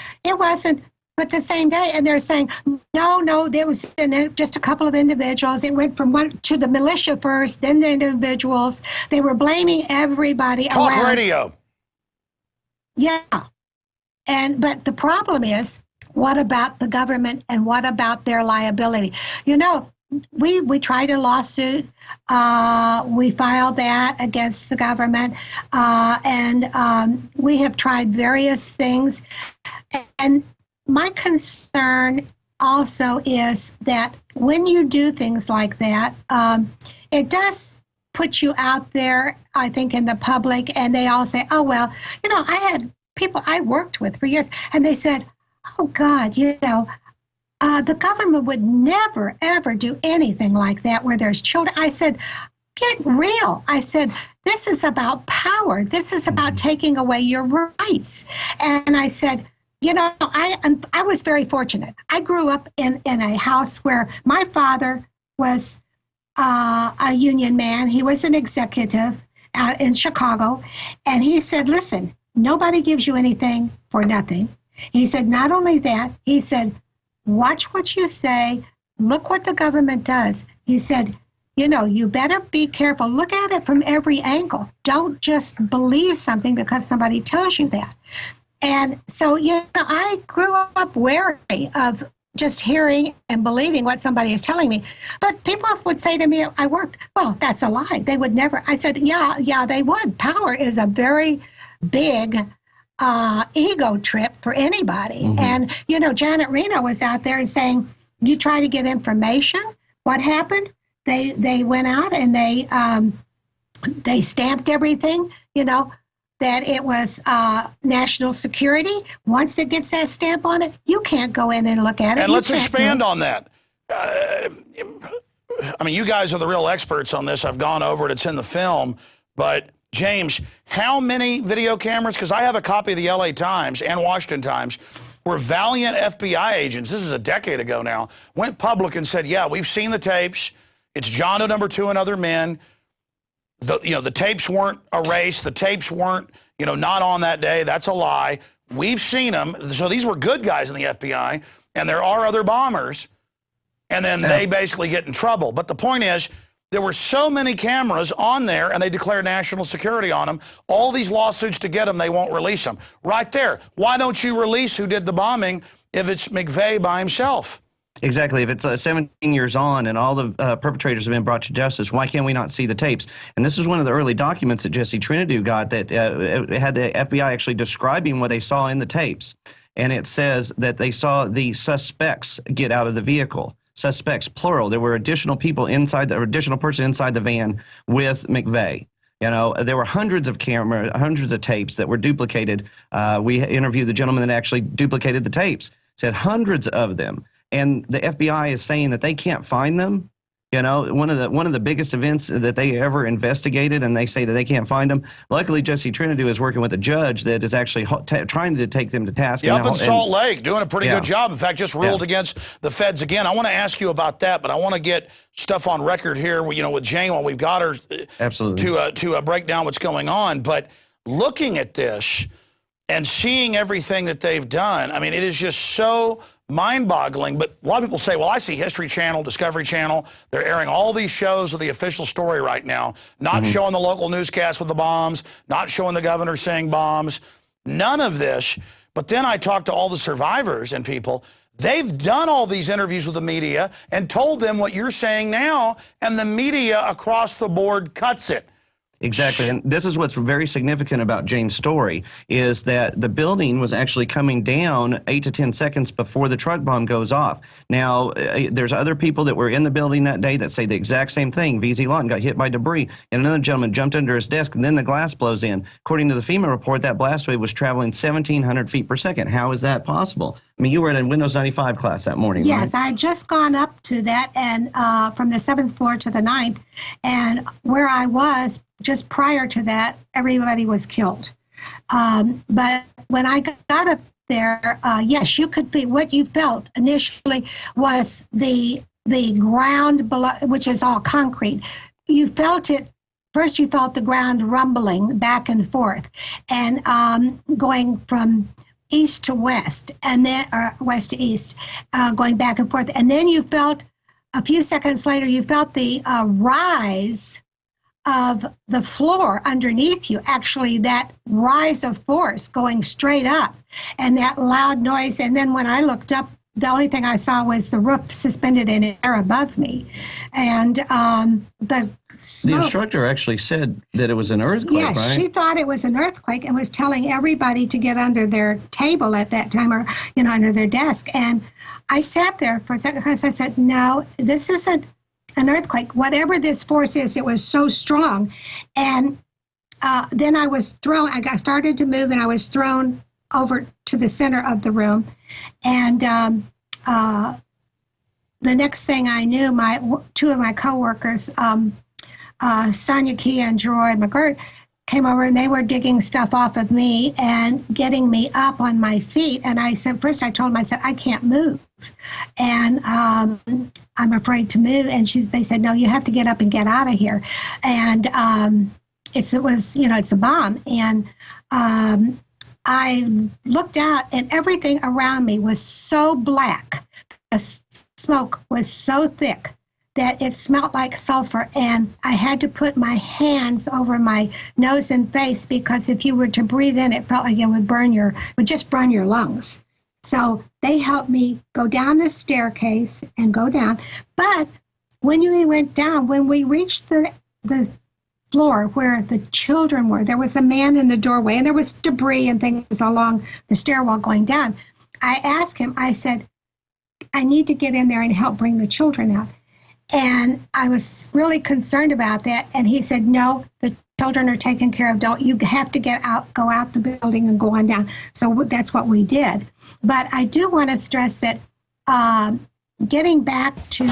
but the same day, and they're saying, no, there was just a couple of individuals. It went from one to the militia first, then the individuals. They were blaming everybody around. Talk radio. Yeah. But the problem is, what about the government and what about their liability? We tried a lawsuit. We filed that against the government. And we have tried various things. And my concern also is that when you do things like that, it does put you out there, I think, in the public, and they all say, oh, well, I had people I worked with for years, and they said, oh, God, the government would never, ever do anything like that where there's children. I said, get real. I said, this is about power. This is about taking away your rights. And I said, I was very fortunate. I grew up in a house where my father was a union man. He was an executive in Chicago. And he said, listen, nobody gives you anything for nothing. He said, not only that, he said, watch what you say. Look what the government does. He said, you better be careful. Look at it from every angle. Don't just believe something because somebody tells you that. And so, I grew up wary of just hearing and believing what somebody is telling me. But people would say to me, I worked, well, that's a lie. They would never. I said, yeah, they would. Power is a very big ego trip for anybody. Mm-hmm. And, Janet Reno was out there and saying, you try to get information. What happened? They went out and they stamped everything, that it was national security. Once it gets that stamp on it, you can't go in and look at it. And let's expand on that. You guys are the real experts on this. I've gone over it. It's in the film. But, James, how many video cameras, because I have a copy of the LA Times and Washington Times, where valiant FBI agents, this is a decade ago now, went public and said, yeah, we've seen the tapes. It's John Doe number 2 and other men. The tapes weren't erased. The tapes weren't, not on that day. That's a lie. We've seen them. So these were good guys in the FBI, and there are other bombers. And then they basically get in trouble. But the point is, there were so many cameras on there, and they declared national security on them. All these lawsuits to get them, they won't release them. Right there. Why don't you release who did the bombing if it's McVeigh by himself? Exactly. If it's 17 years on and all the perpetrators have been brought to justice, why can we not see the tapes? And this is one of the early documents that Jesse Trinidad got that had the FBI actually describing what they saw in the tapes. And it says that they saw the suspects get out of the vehicle. Suspects, plural. There were additional people inside, or additional person inside the van with McVeigh. There were hundreds of tapes that were duplicated. We interviewed the gentleman that actually duplicated the tapes. Said hundreds of them. And the FBI is saying that they can't find them. You know, one of the biggest events that they ever investigated, and they say that they can't find them. Luckily, Jesse Trinidad is working with a judge that is actually trying to take them to task. Yeah, up in Salt Lake, doing a pretty good job. In fact, just ruled against the feds again. I want to ask you about that, but I want to get stuff on record here. With Jane, while we've got her, absolutely, to break down what's going on. But looking at this and seeing everything that they've done, I mean, it is just so mind-boggling. But a lot of people say, well, I see History Channel, Discovery Channel. They're airing all these shows of the official story right now, not showing the local newscast with the bombs, not showing the governor saying bombs, none of this. But then I talked to all the survivors and people. They've done all these interviews with the media and told them what you're saying now, and the media across the board cuts it. Exactly, and this is what's very significant about Jane's story, is that the building was actually coming down 8 to 10 seconds before the truck bomb goes off. Now, there's other people that were in the building that day that say the exact same thing. VZ Lawton got hit by debris, and another gentleman jumped under his desk, and then the glass blows in. According to the FEMA report, that blast wave was traveling 1,700 feet per second. How is that possible? I mean, you were in a Windows 95 class that morning, Yes, right? I had just gone up to that, and from the 7th floor to the 9th, and where I was just prior to that, everybody was killed. But when I got up there, yes, you could be, what you felt initially was the ground below, which is all concrete. You felt it. First, you felt the ground rumbling back and forth, and going from east to west, and then or west to east, going back and forth. And then you felt, a few seconds later, you felt the rise of the floor underneath you, actually that rise of force going straight up, and that loud noise. And then when I looked up, the only thing I saw was the roof suspended in air above me. And the smoke. The instructor actually said that it was an earthquake, yes, right? she thought it was an earthquake and was telling everybody to get under their table at that time, or, under their desk. And I sat there for a second because I said, no, this isn't an earthquake. Whatever this force is, it was so strong. And then I was thrown, I started to move, and I was thrown over to the center of the room. And the next thing I knew, two of my coworkers, Sonia Key and Joy McGirt, came over, and they were digging stuff off of me and getting me up on my feet. And I said, first I told them, I said, I can't move. And I'm afraid to move. And they said, no, you have to get up and get out of here. And it's a bomb. And I looked out, and everything around me was so black. The smoke was so thick that it smelled like sulfur, and I had to put my hands over my nose and face, because if you were to breathe in, it felt like it would just burn your lungs. So they helped me go down the staircase and go down. But when we went down, when we reached the floor where the children were, there was a man in the doorway, and there was debris and things along the stairwell going down. I asked him, I said, I need to get in there and help bring the children out. And I was really concerned about that. And he said, no, the children are taken care of. You have to go out the building and go on down. So that's what we did. But I do want to stress that getting back to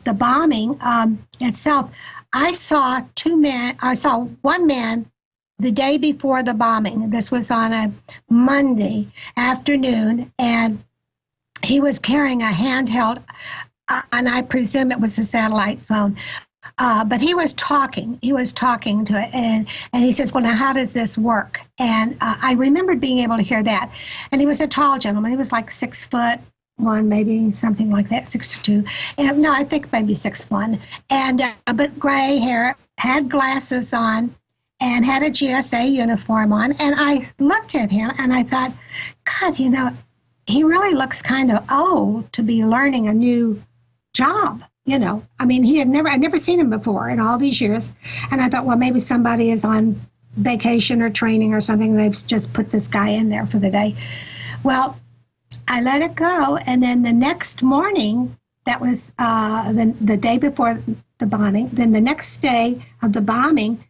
the bombing itself, I saw one man the day before the bombing. This was on a Monday afternoon, and he was carrying a handheld, and I presume it was a satellite phone. But he was talking to it, and he says, well, now how does this work? And I remembered being able to hear that. And he was a tall gentleman. He was like 6'1", maybe something like that, 6'2". And no, I think maybe 6'1". And but gray hair, had glasses on, and had a GSA uniform on. And I looked at him, and I thought, God, he really looks kind of old to be learning a new job. I mean, I'd never seen him before in all these years. And I thought, well, maybe somebody is on vacation or training or something. They've just put this guy in there for the day. Well, I let it go. And then the next morning, that was the day before the bombing. Then the next day of the bombing,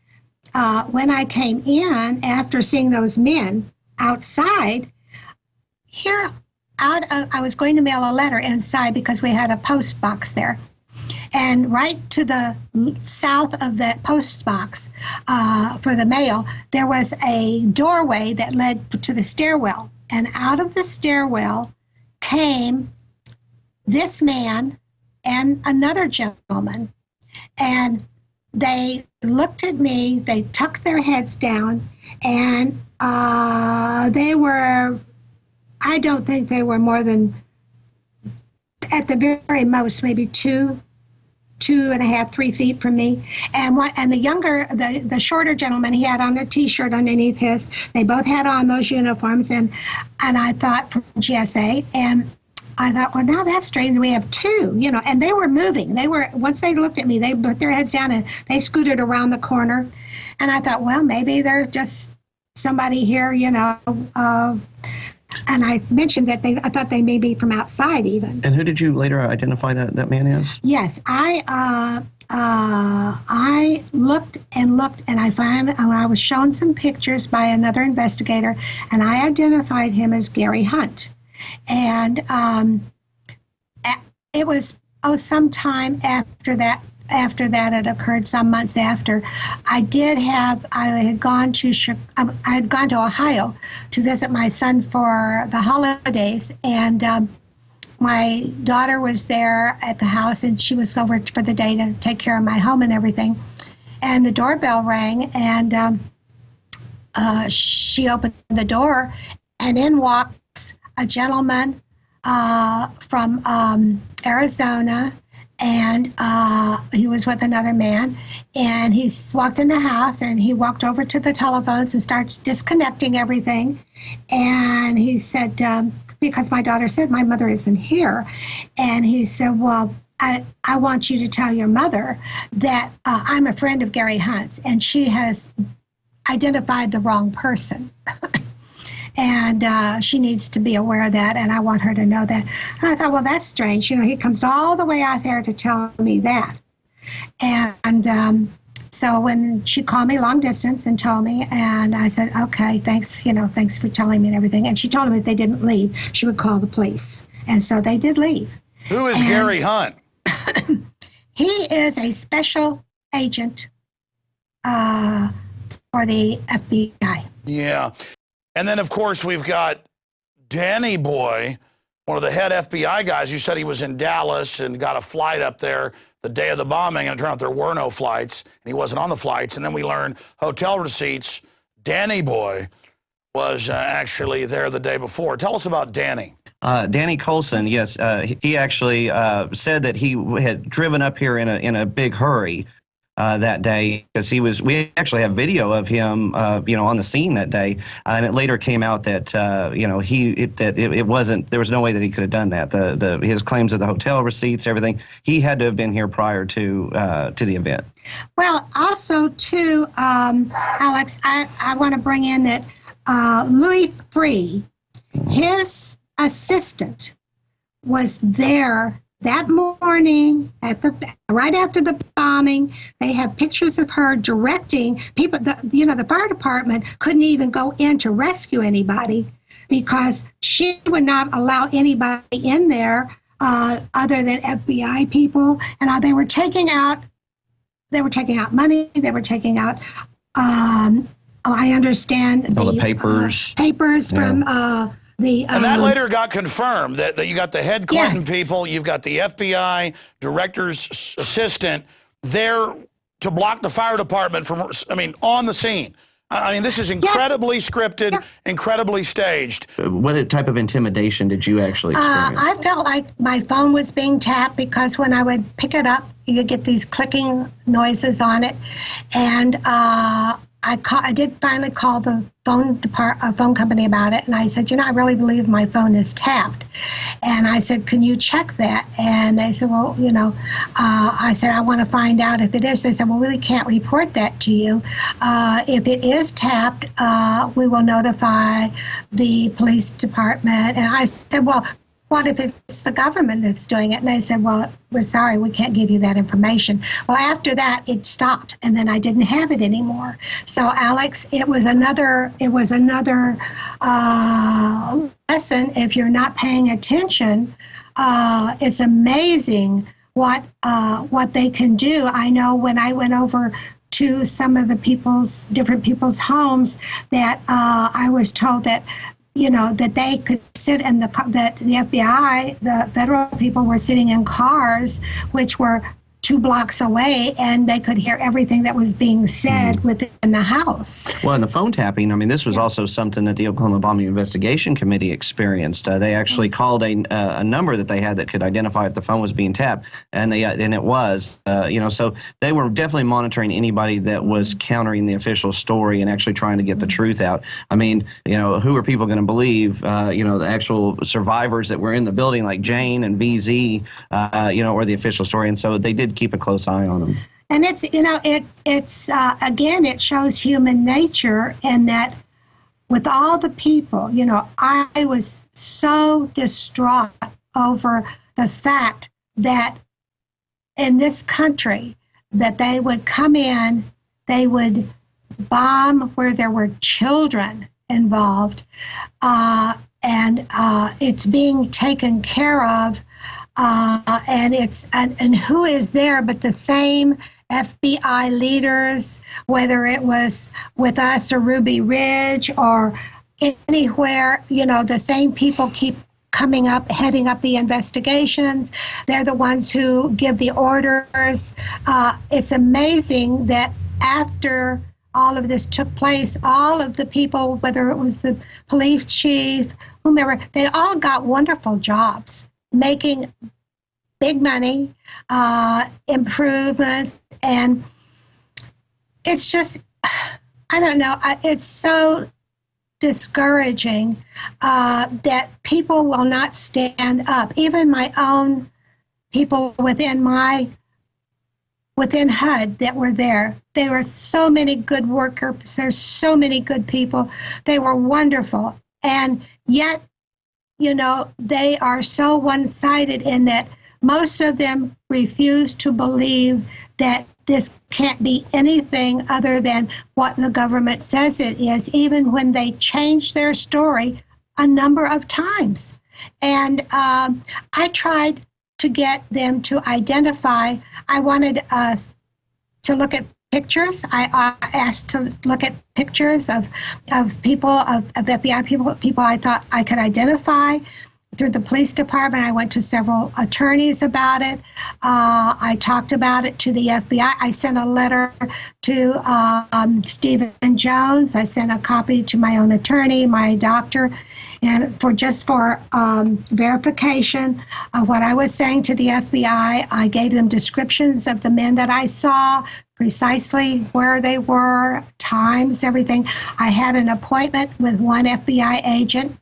when I came in after seeing those men outside, I was going to mail a letter inside because we had a post box there. And right to the south of that post box for the mail, there was a doorway that led to the stairwell. And out of the stairwell came this man and another gentleman. And they looked at me, they tucked their heads down, and they were, I don't think they were more than, at the very most, maybe 2.5, 3 feet from me. And the shorter gentleman, he had on a T-shirt underneath his. They both had on those uniforms, and I thought, from GSA, and I thought, well, now that's strange. We have two, and they were moving. Once they looked at me, they put their heads down and they scooted around the corner. And I thought, well, maybe they're just somebody here, and I mentioned that I thought they may be from outside even. And who did you later identify that man as? Yes, I looked and looked, and I was shown some pictures by another investigator, and I identified him as Gary Hunt. And it was some time after that it occurred, some months after. I had gone to Ohio to visit my son for the holidays, and my daughter was there at the house, and she was over for the day to take care of my home and everything. And the doorbell rang, and she opened the door, and in walks a gentleman from Arizona, and he was with another man, and he walked in the house, and he walked over to the telephones and starts disconnecting everything. And he said, because my daughter said, my mother isn't here, and he said, well, I want you to tell your mother that I'm a friend of Gary Hunt's, and she has identified the wrong person. And she needs to be aware of that, and I want her to know that. And I thought, well, that's strange. He comes all the way out there to tell me that. And so when she called me long distance and told me, and I said, okay, thanks, thanks for telling me and everything. And she told me if they didn't leave, she would call the police. And so they did leave. Who is Gary Hunt? He is a special agent for the FBI. Yeah. And then, of course, we've got Danny Boy, one of the head FBI guys. You said he was in Dallas and got a flight up there the day of the bombing, and it turned out there were no flights, and he wasn't on the flights. And then we learned hotel receipts. Danny Boy was actually there the day before. Tell us about Danny. Danny Colson, yes. He actually said that he had driven up here in a big hurry that day, because we actually have video of him, on the scene that day, and it later came out that, it wasn't, there was no way that he could have done that. His claims of the hotel receipts, everything, he had to have been here prior to the event. Well, also too, Alex, I want to bring in that Louis Free, his assistant, was there that morning right after the bombing. They have pictures of her directing people. The fire department couldn't even go in to rescue anybody because she would not allow anybody in there other than FBI people. And they were taking out money. They were taking out. I understand all the papers. Papers from. And that later got confirmed that you got the head Clinton people, you've got the FBI director's assistant there to block the fire department from, on the scene. This is incredibly scripted, incredibly staged. What type of intimidation did you actually experience? I felt like my phone was being tapped, because when I would pick it up, you get these clicking noises on it. And I did finally call the phone company about it, and I said, I really believe my phone is tapped. And I said, can you check that? And they said, well, I said, I want to find out if it is. They said, well, we can't report that to you. If it is tapped, we will notify the police department. And I said, well, what if it's the government that's doing it? And they said, well, we're sorry, we can't give you that information. Well, after that, it stopped, and then I didn't have it anymore. So, Alex, it was another lesson. If you're not paying attention, it's amazing what they can do. I know when I went over to some of the different people's homes, that I was told that, that they could sit in that the FBI, the federal people, were sitting in cars which were 2 blocks away, and they could hear everything that was being said within the house. Well, and the phone tapping, I mean, this was also something that the Oklahoma Bombing Investigation Committee experienced. They actually called a number that they had that could identify if the phone was being tapped, and it was, so they were definitely monitoring anybody that was countering the official story and actually trying to get the truth out. I mean, who are people going to believe, the actual survivors that were in the building, like Jane and VZ, or the official story, and so they did keep a close eye on them. And it's, again, it shows human nature, and that with all the people, I was so distraught over the fact that in this country, that they would come in, they would bomb where there were children involved, and it's being taken care of. And who is there but the same FBI leaders, whether it was with us or Ruby Ridge or anywhere, the same people keep coming up, heading up the investigations. They're the ones who give the orders. It's amazing that after all of this took place, all of the people, whether it was the police chief, whomever, they all got wonderful jobs, making big money, improvements, and it's just, I don't know, it's so discouraging that people will not stand up. Even my own people within HUD that were there, there were so many good workers, there's so many good people, they were wonderful, and yet, they are so one-sided in that most of them refuse to believe that this can't be anything other than what the government says it is, even when they change their story a number of times. And I tried to get them to identify. I wanted us to look at pictures. I asked to look at pictures of people, of FBI people I thought I could identify. Through the police department, I went to several attorneys about it. I talked about it to the FBI. I sent a letter to Stephen Jones. I sent a copy to my own attorney, my doctor, and for verification of what I was saying to the FBI. I gave them descriptions of the men that I saw, precisely where they were, times, everything. I had an appointment with one FBI agent.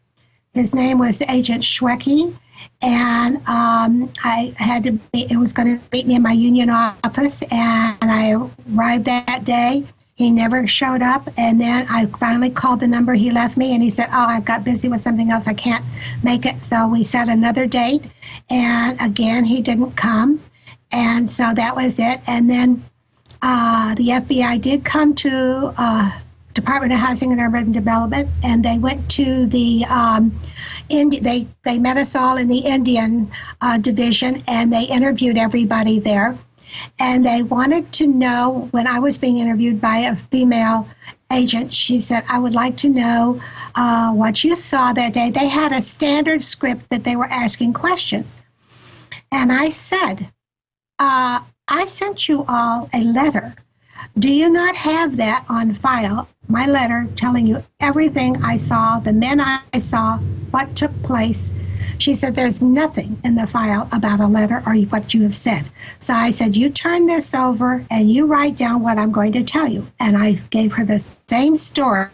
His name was Agent Schwecke, and I had to it was going to meet me in my union office, and I arrived that day. He never showed up, and then I finally called the number he left me, and he said, I got busy with something else, I can't make it. So we set another date, and again, he didn't come, and so that was it. And then the FBI did come to Department of Housing and Urban Development, and they went to the they met us all in the Indian division, and they interviewed everybody there. And they wanted to know, when I was being interviewed by a female agent, she said, I would like to know what you saw that day. They had a standard script that they were asking questions. And I said, I sent you all a letter. Do you not have that on file? My letter telling you everything I saw, the men I saw, what took place. She said, there's nothing in the file about a letter or what you have said. So I said, you turn this over and you write down what I'm going to tell you. And I gave her the same story.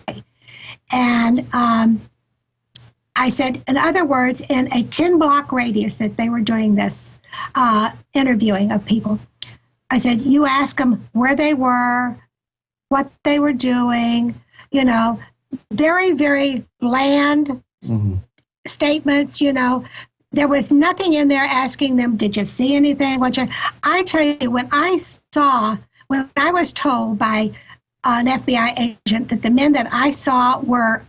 And I said, in other words, in a 10-block radius that they were doing this interviewing of people, I said, you ask them where they were, what they were doing, very, very bland statements, There was nothing in there asking them, did you see anything? I tell you, when I was told by an FBI agent that the men that I saw were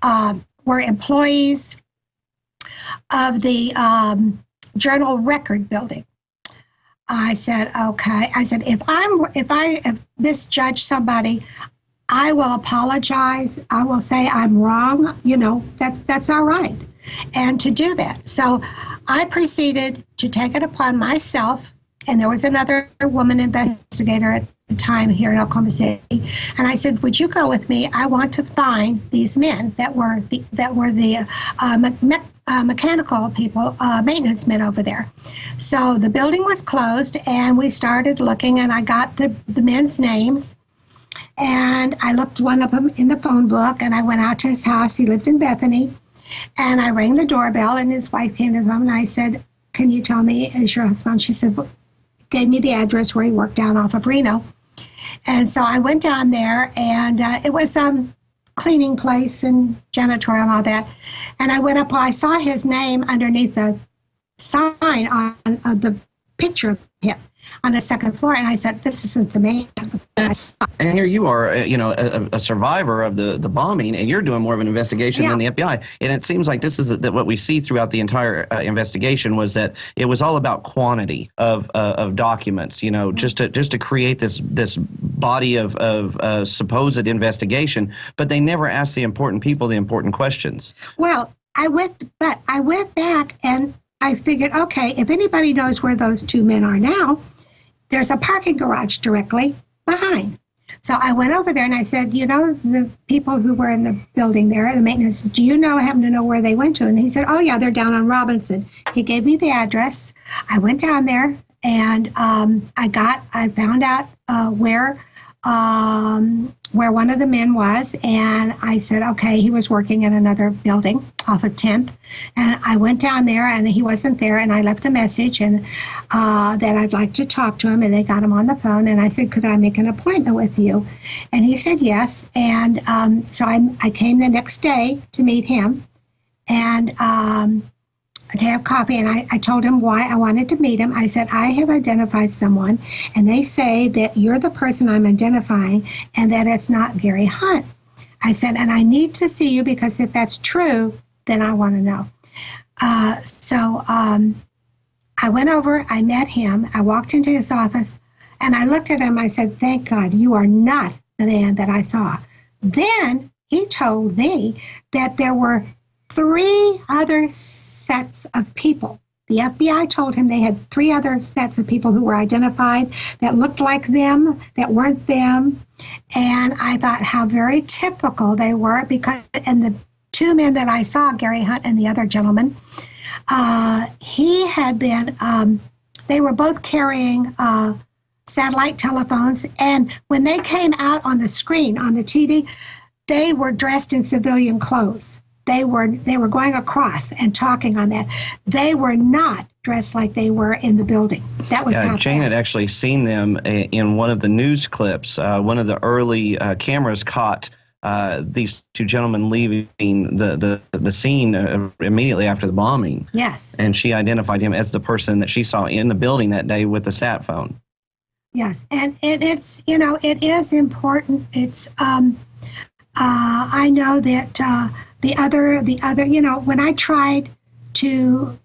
employees of the Journal Record Building, I said, okay. I said, if I misjudge somebody, I will apologize. I will say I'm wrong. You know, that's all right. And to do that. So I proceeded to take it upon myself. And there was another woman investigator at the time here in Oklahoma City. And I said, would you go with me? I want to find these men that were the mechanical people, maintenance men over there. So the building was closed and we started looking, and I got the men's names. And I looked one of them in the phone book, and I went out to his house. He lived in Bethany. And I rang the doorbell, and his wife came to the phone, and I said, can you tell me, is your husband? She said, gave me the address where he worked down off of Reno. And so I went down there, and it was cleaning place and janitorial and all that. And I went up, well, I saw his name underneath the sign on the picture of him on the second floor. And I said, this isn't the man. And here you are, a survivor of the bombing, and you're doing more of an investigation than the FBI. And it seems like this is what we see throughout the entire investigation was that it was all about quantity of documents. You know, just to create this body of supposed investigation, but they never asked the important people the important questions. Well, I went back and I figured, okay, if anybody knows where those two men are now, there's a parking garage directly behind. So I went over there and I said, you know, the people who were in the building there, the maintenance, do you happen to know where they went to? And he said, oh yeah, they're down on Robinson. He gave me the address. I went down there and I found out where one of the men was, and I said, okay, he was working in another building off of 10th, and I went down there, and he wasn't there, and I left a message and that I'd like to talk to him, and they got him on the phone, and I said, could I make an appointment with you? And he said yes, and so I came the next day to meet him, and to have coffee, and I told him why I wanted to meet him. I said, I have identified someone, and they say that you're the person I'm identifying and that it's not Gary Hunt. I said, and I need to see you because if that's true, then I want to know. So I went over, I met him, I walked into his office, and I looked at him, I said, thank God, you are not the man that I saw. Then he told me that there were 3 other sets of people. The FBI told him they had 3 other sets of people who were identified that looked like them, that weren't them. And I thought how very typical they were because, and the 2 men that I saw, Gary Hunt and the other gentleman, he had been, they were both carrying satellite telephones. And when they came out on the screen, on the TV, they were dressed in civilian clothes. They were going across and talking on that. They were not dressed like they were in the building. That was how Jane had actually seen them in one of the news clips. One of the early cameras caught these 2 gentlemen leaving the scene immediately after the bombing. Yes. And she identified him as the person that she saw in the building that day with the sat phone. Yes, and it's, you know, it is important. It's I know that the other, you know, when I tried to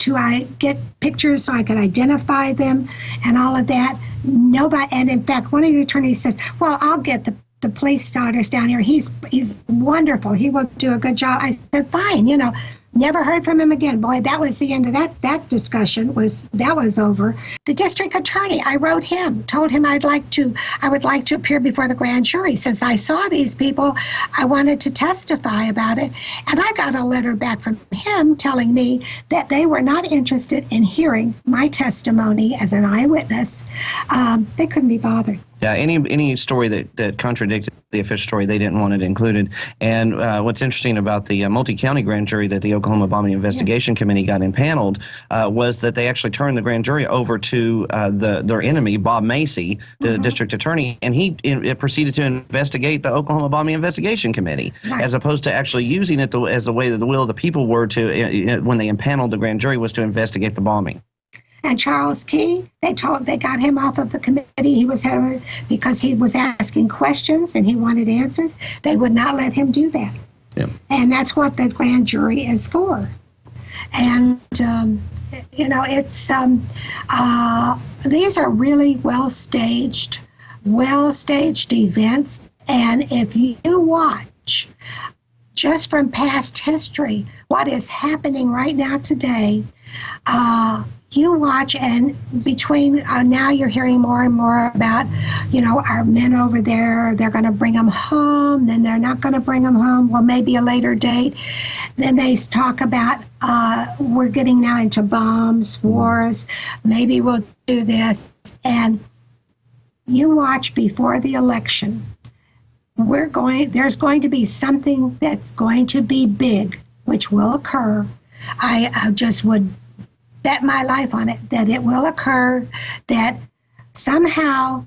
get pictures so I could identify them and all of that, nobody, and in fact, one of the attorneys said, well, I'll get the police starters down here. He's wonderful. He will do a good job. I said, fine, you know. Never heard from him again. Boy, that was the end of that discussion. That was over. The district attorney, I wrote him, told him I would like to appear before the grand jury. Since I saw these people, I wanted to testify about it. And I got a letter back from him telling me that they were not interested in hearing my testimony as an eyewitness. They couldn't be bothered. Yeah, any story that contradicted the official story, they didn't want it included. And what's interesting about the multi-county grand jury that the Oklahoma Bombing Investigation Committee got impaneled was that they actually turned the grand jury over to their enemy, Bob Macy, the district attorney, and he proceeded to investigate the Oklahoma Bombing Investigation Committee, as opposed to actually using it as the way that the will of the people were to, when they impaneled the grand jury, was to investigate the bombing. And Charles Key, they got him off of the committee. He was head of it because he was asking questions and he wanted answers. They would not let him do that. Yeah. And that's what the grand jury is for. And you know, it's these are really well-staged events. And if you watch just from past history, what is happening right now today, you watch, and between now you're hearing more and more about, you know, our men over there, they're going to bring them home, then they're not going to bring them home, well, maybe a later date. Then they talk about we're getting now into bombs, wars, maybe we'll do this. And you watch before the election, there's going to be something that's going to be big, which will occur. I just would bet my life on it that it will occur, that somehow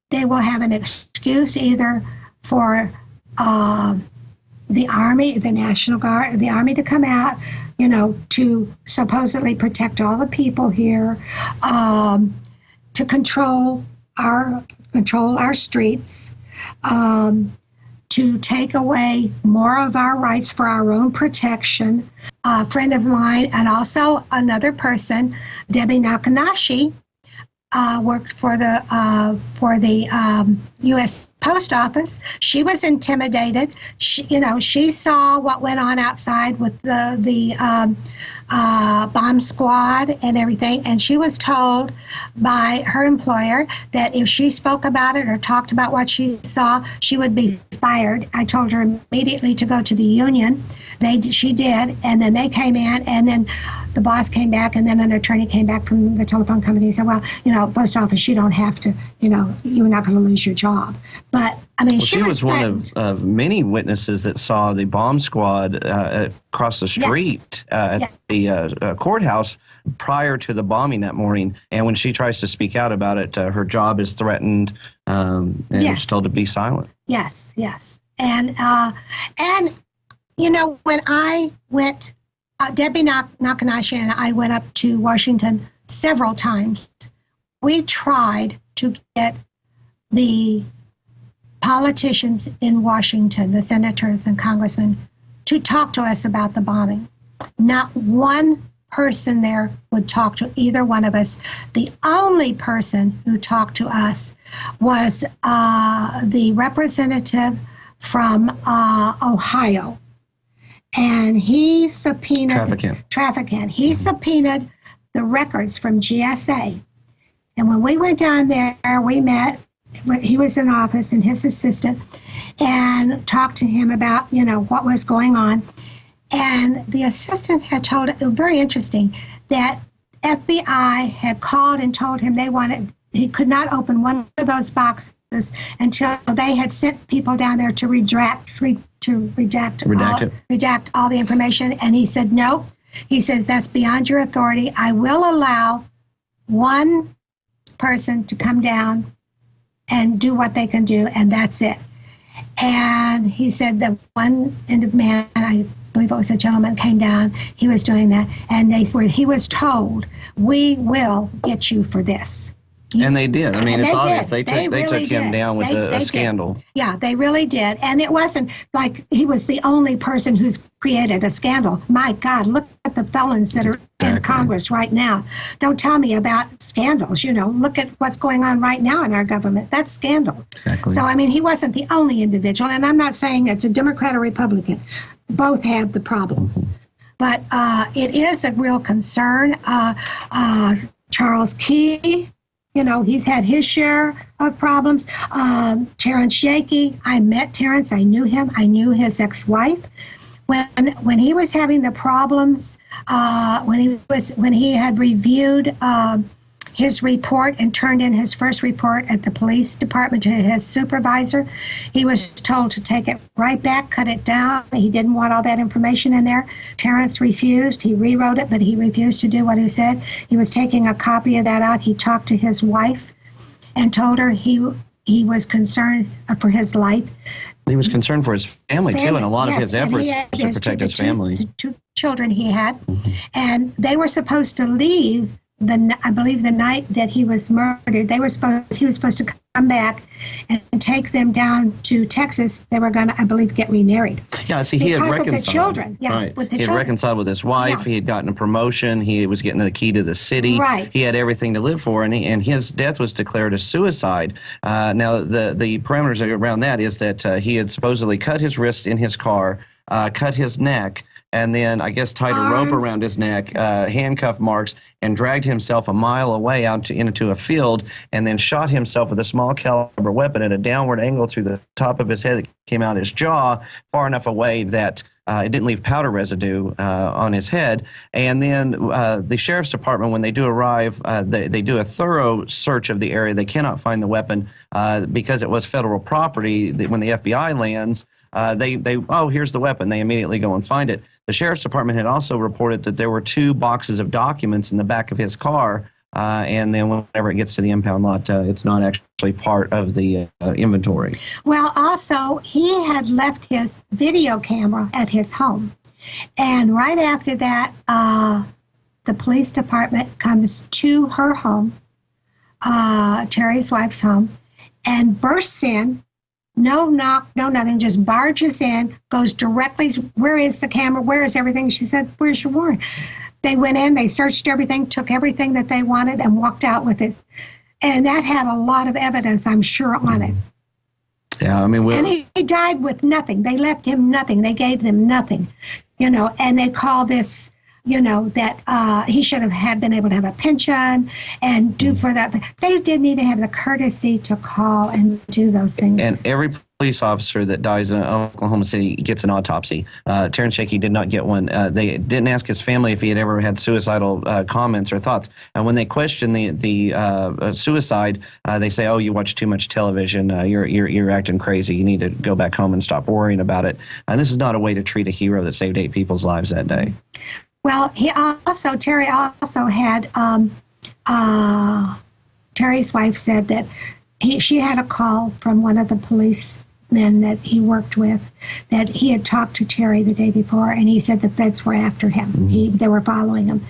they will have an excuse either for the Army, the National Guard, the Army to come out, you know, to supposedly protect all the people here, to control our streets, to take away more of our rights for our own protection. A friend of mine and also another person, Debbie Nakanashi, worked for the U.S. Post Office. She was intimidated. She saw what went on outside with the bomb squad and everything, and she was told by her employer that if she spoke about it or talked about what she saw, she would be fired. I told her immediately to go to the union. She did, and then they came in, and then the boss came back, and then an attorney came back from the telephone company and said, well, you know, post office, you don't have to, you know, you're not going to lose your job. But, I mean, she was one of many witnesses that saw the bomb squad across the street at the courthouse prior to the bombing that morning. And when she tries to speak out about it, her job is threatened and is told to be silent. Yes, yes. And you know, when I went, Debbie Nakanashi and I went up to Washington several times. We tried to get the politicians in Washington, the senators and congressmen, to talk to us about the bombing. Not one person there would talk to either one of us. The only person who talked to us was the representative from Ohio. And he subpoenaed Trafficant. He subpoenaed the records from GSA. And when we went down there, we met. He was in office and his assistant, and talked to him about, you know, what was going on. And the assistant had told, it was very interesting, that FBI had called and told him he could not open one of those boxes until they had sent people down there to redact all the information. And he said, no. He says, that's beyond your authority. I will allow one person to come down and do what they can do, and that's it. And he said that one man, I believe it was a gentleman, came down. He was doing that, and he was told, we will get you for this. And they did. I mean, it's obvious they took him down with a scandal. Yeah, they really did. And it wasn't like he was the only person who's created a scandal. My God, look at the felons that are in Congress right now. Don't tell me about scandals. You know, look at what's going on right now in our government. That's scandal. Exactly. So, I mean, he wasn't the only individual. And I'm not saying it's a Democrat or Republican. Both have the problem. Mm-hmm. But it is a real concern. Charles Key, you know, he's had his share of problems. Terrence Yakey, I met Terrence. I knew him. I knew his ex-wife. When he was having the problems, when he had reviewed his report and turned in his first report at the police department to his supervisor, he was told to take it right back, cut it down. He didn't want all that information in there. Terrence refused. He rewrote it, but he refused to do what he said. He was taking a copy of that out. He talked to his wife and told her he was concerned for his life. He was concerned for his family too, and a lot of his efforts to protect his family. Two children he had, and they were supposed to leave I believe the night that he was murdered, he was supposed to come back and take them down to Texas. They were going to, I believe, get remarried. Yeah, see, he had Because reconciled. of the children. Yeah, right. with the He had children. reconciled with his wife. Yeah. He had gotten a promotion. He was getting the key to the city. Right. He had everything to live for, and his death was declared a suicide. Now, the parameters around that is that he had supposedly cut his wrists in his car, cut his neck, and then I guess tied a rope around his neck, handcuff marks, and dragged himself a mile away out into a field, and then shot himself with a small caliber weapon at a downward angle through the top of his head that came out his jaw, far enough away that it didn't leave powder residue on his head. And then the sheriff's department, when they do arrive, they do a thorough search of the area. They cannot find the weapon because it was federal property. When the FBI lands, oh, here's the weapon. They immediately go and find it. The sheriff's department had also reported that there were 2 boxes of documents in the back of his car, and then whenever it gets to the impound lot, it's not actually part of the inventory. Well, also, he had left his video camera at his home. And right after that, the police department comes to her home, Terry's wife's home, and bursts in. No knock, no nothing, just barges in, goes directly, where is the camera, where is everything? She said, where's your warrant? They went in, they searched everything, took everything that they wanted, and walked out with it. And that had a lot of evidence, I'm sure, on it. Yeah, I mean, and he died with nothing. They left him nothing. They gave them nothing, and they call this, that he should have been able to have a pension and do for that. They didn't even have the courtesy to call and do those things. And every police officer that dies in Oklahoma City gets an autopsy. Terrence Shaky did not get one. They didn't ask his family if he had ever had suicidal comments or thoughts. And when they question the suicide, they say, "Oh, you watch too much television. You're acting crazy. You need to go back home and stop worrying about it." And this is not a way to treat a hero that saved 8 people's lives that day. Well, Terry also had, Terry's wife said that she had a call from one of the policemen that he worked with, that he had talked to Terry the day before, and he said the feds were after him. Mm-hmm. They were following him.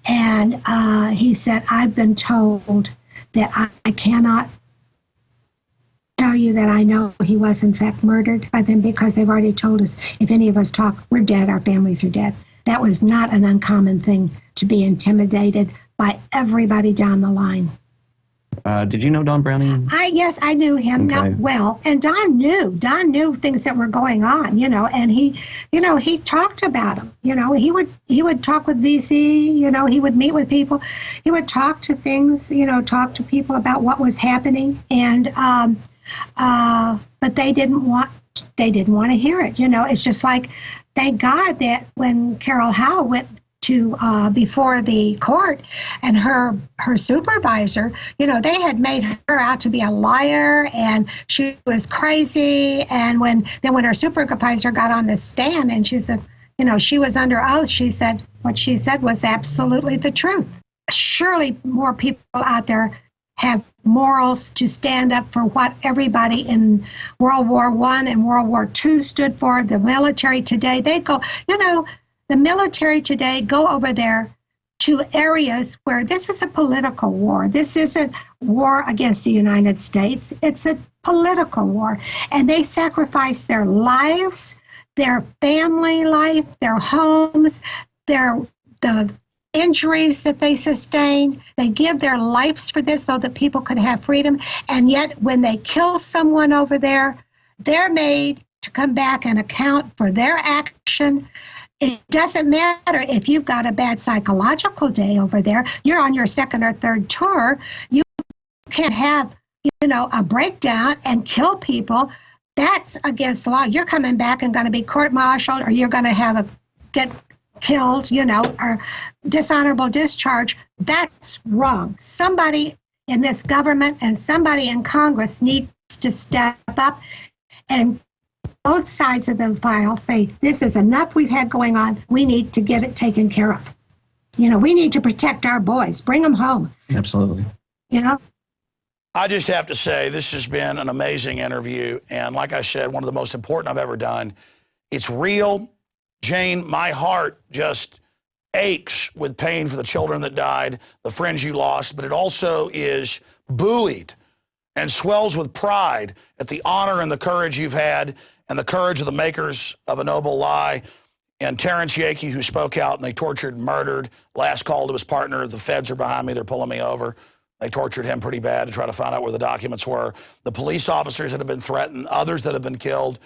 And he said, I've been told that I cannot tell you that I know he was in fact murdered by them, because they've already told us if any of us talk, we're dead, our families are dead. That was not an uncommon thing, to be intimidated by everybody down the line. Did you know Don Browning? Yes, I knew him not well. And Don knew things that were going on, and he talked about them. He would talk with VC, he would meet with people. He would talk to things, talk to people about what was happening. And, but they didn't want to hear it. It's just like, thank God that when Carol Howe went to before the court, and her supervisor, they had made her out to be a liar and she was crazy. And when her supervisor got on the stand and she said, she was under oath, she said what she said was absolutely the truth. Surely more people out there have morals to stand up for what everybody in World War I and World War II stood for. The military today, they go, the military today go over there to areas where this is a political war. This isn't war against the United States. It's a political war. And they sacrifice their lives, their family life, their homes, the injuries that they sustain. They give their lives for this so that people could have freedom. And yet when they kill someone over there, they're made to come back and account for their action. It doesn't matter if you've got a bad psychological day over there. You're on your second or third tour. You can't have, a breakdown and kill people. That's against the law. You're coming back and going to be court-martialed, or you're going to get killed, or dishonorable discharge. That's wrong. Somebody in this government and somebody in Congress needs to step up, and both sides of the file say, this is enough we've had going on. We need to get it taken care of. We need to protect our boys, bring them home. Absolutely. I just have to say, this has been an amazing interview. And like I said, one of the most important I've ever done. It's real. Jane, my heart just aches with pain for the children that died, the friends you lost, but it also is buoyed and swells with pride at the honor and the courage you've had and the courage of the makers of A Noble Lie and Terrence Yakey, who spoke out and they tortured and murdered. Last call to his partner, the feds are behind me, they're pulling me over. They tortured him pretty bad to try to find out where the documents were. The police officers that have been threatened, others that have been killed.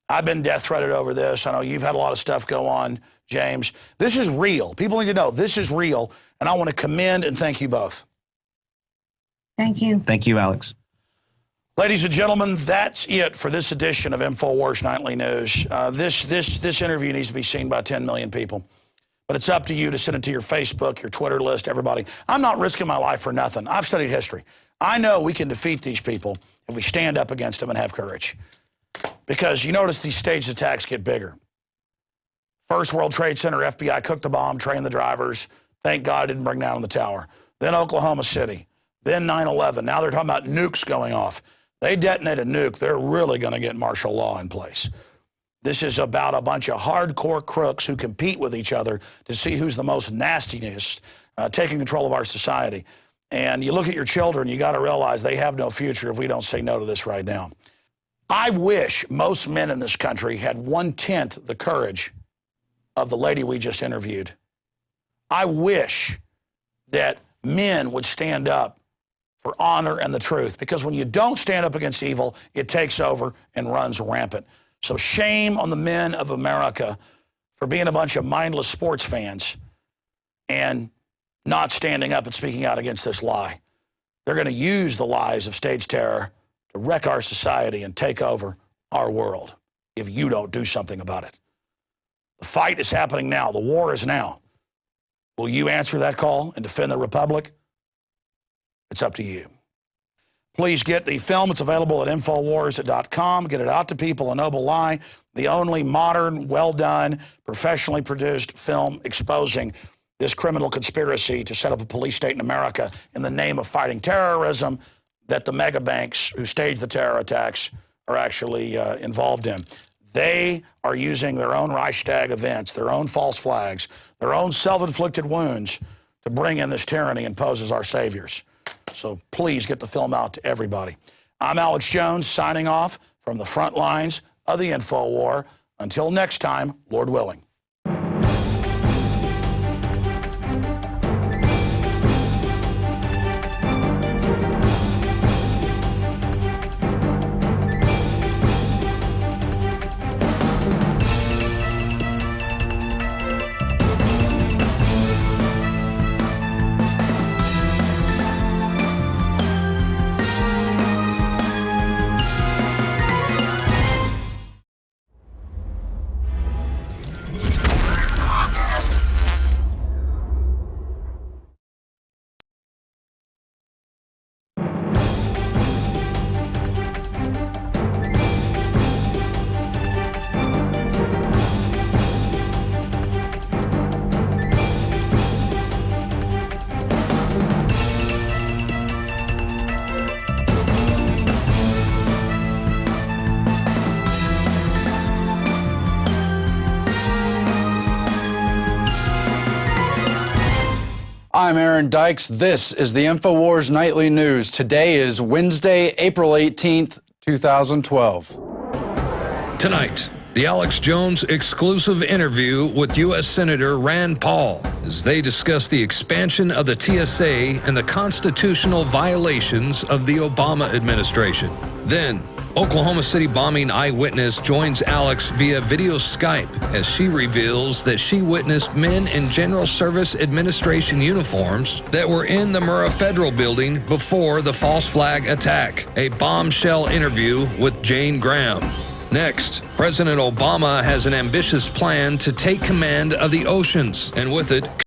I've been death threatened over this. I know you've had a lot of stuff go on, James. This is real. People need to know this is real, and I want to commend and thank you both. Thank you. Thank you, Alex. Ladies and gentlemen, that's it for this edition of Infowars Nightly News. This interview needs to be seen by 10 million people. But it's up to you to send it to your Facebook, your Twitter list, everybody. I'm not risking my life for nothing. I've studied history. I know we can defeat these people if we stand up against them and have courage. Because you notice these staged attacks get bigger. First World Trade Center, FBI cooked the bomb, trained the drivers. Thank God it didn't bring down the tower. Then Oklahoma City. Then 9/11. Now they're talking about nukes going off. They detonate a nuke, they're really going to get martial law in place. This is about a bunch of hardcore crooks who compete with each other to see who's the most nastiest, taking control of our society. And you look at your children, you got to realize they have no future if we don't say no to this right now. I wish most men in this country had 1/10 the courage of the lady we just interviewed. I wish that men would stand up for honor and the truth, because when you don't stand up against evil, it takes over and runs rampant. So shame on the men of America for being a bunch of mindless sports fans and not standing up and speaking out against this lie. They're going to use the lies of staged terror to wreck our society and take over our world if you don't do something about it. The fight is happening now. The war is now. Will you answer that call and defend the Republic? It's up to you. Please get the film. It's available at Infowars.com. Get it out to people. A Noble Lie, the only modern, well-done, professionally produced film exposing this criminal conspiracy to set up a police state in America in the name of fighting terrorism that the mega banks who staged the terror attacks are actually involved in. They are using their own Reichstag events, their own false flags, their own self-inflicted wounds to bring in this tyranny and pose as our saviors. So please get the film out to everybody. I'm Alex Jones signing off from the front lines of the InfoWar. Until next time, Lord willing. I'm Aaron Dykes. This is the Infowars Nightly News. Today is Wednesday, April 18th, 2012. Tonight, the Alex Jones exclusive interview with U.S. Senator Rand Paul as they discuss the expansion of the TSA and the constitutional violations of the Obama administration. Then, Oklahoma City bombing eyewitness joins Alex via video Skype as she reveals that she witnessed men in General Service Administration uniforms that were in the Murrah Federal Building before the false flag attack. A bombshell interview with Jane Graham. Next, President Obama has an ambitious plan to take command of the oceans, and with it,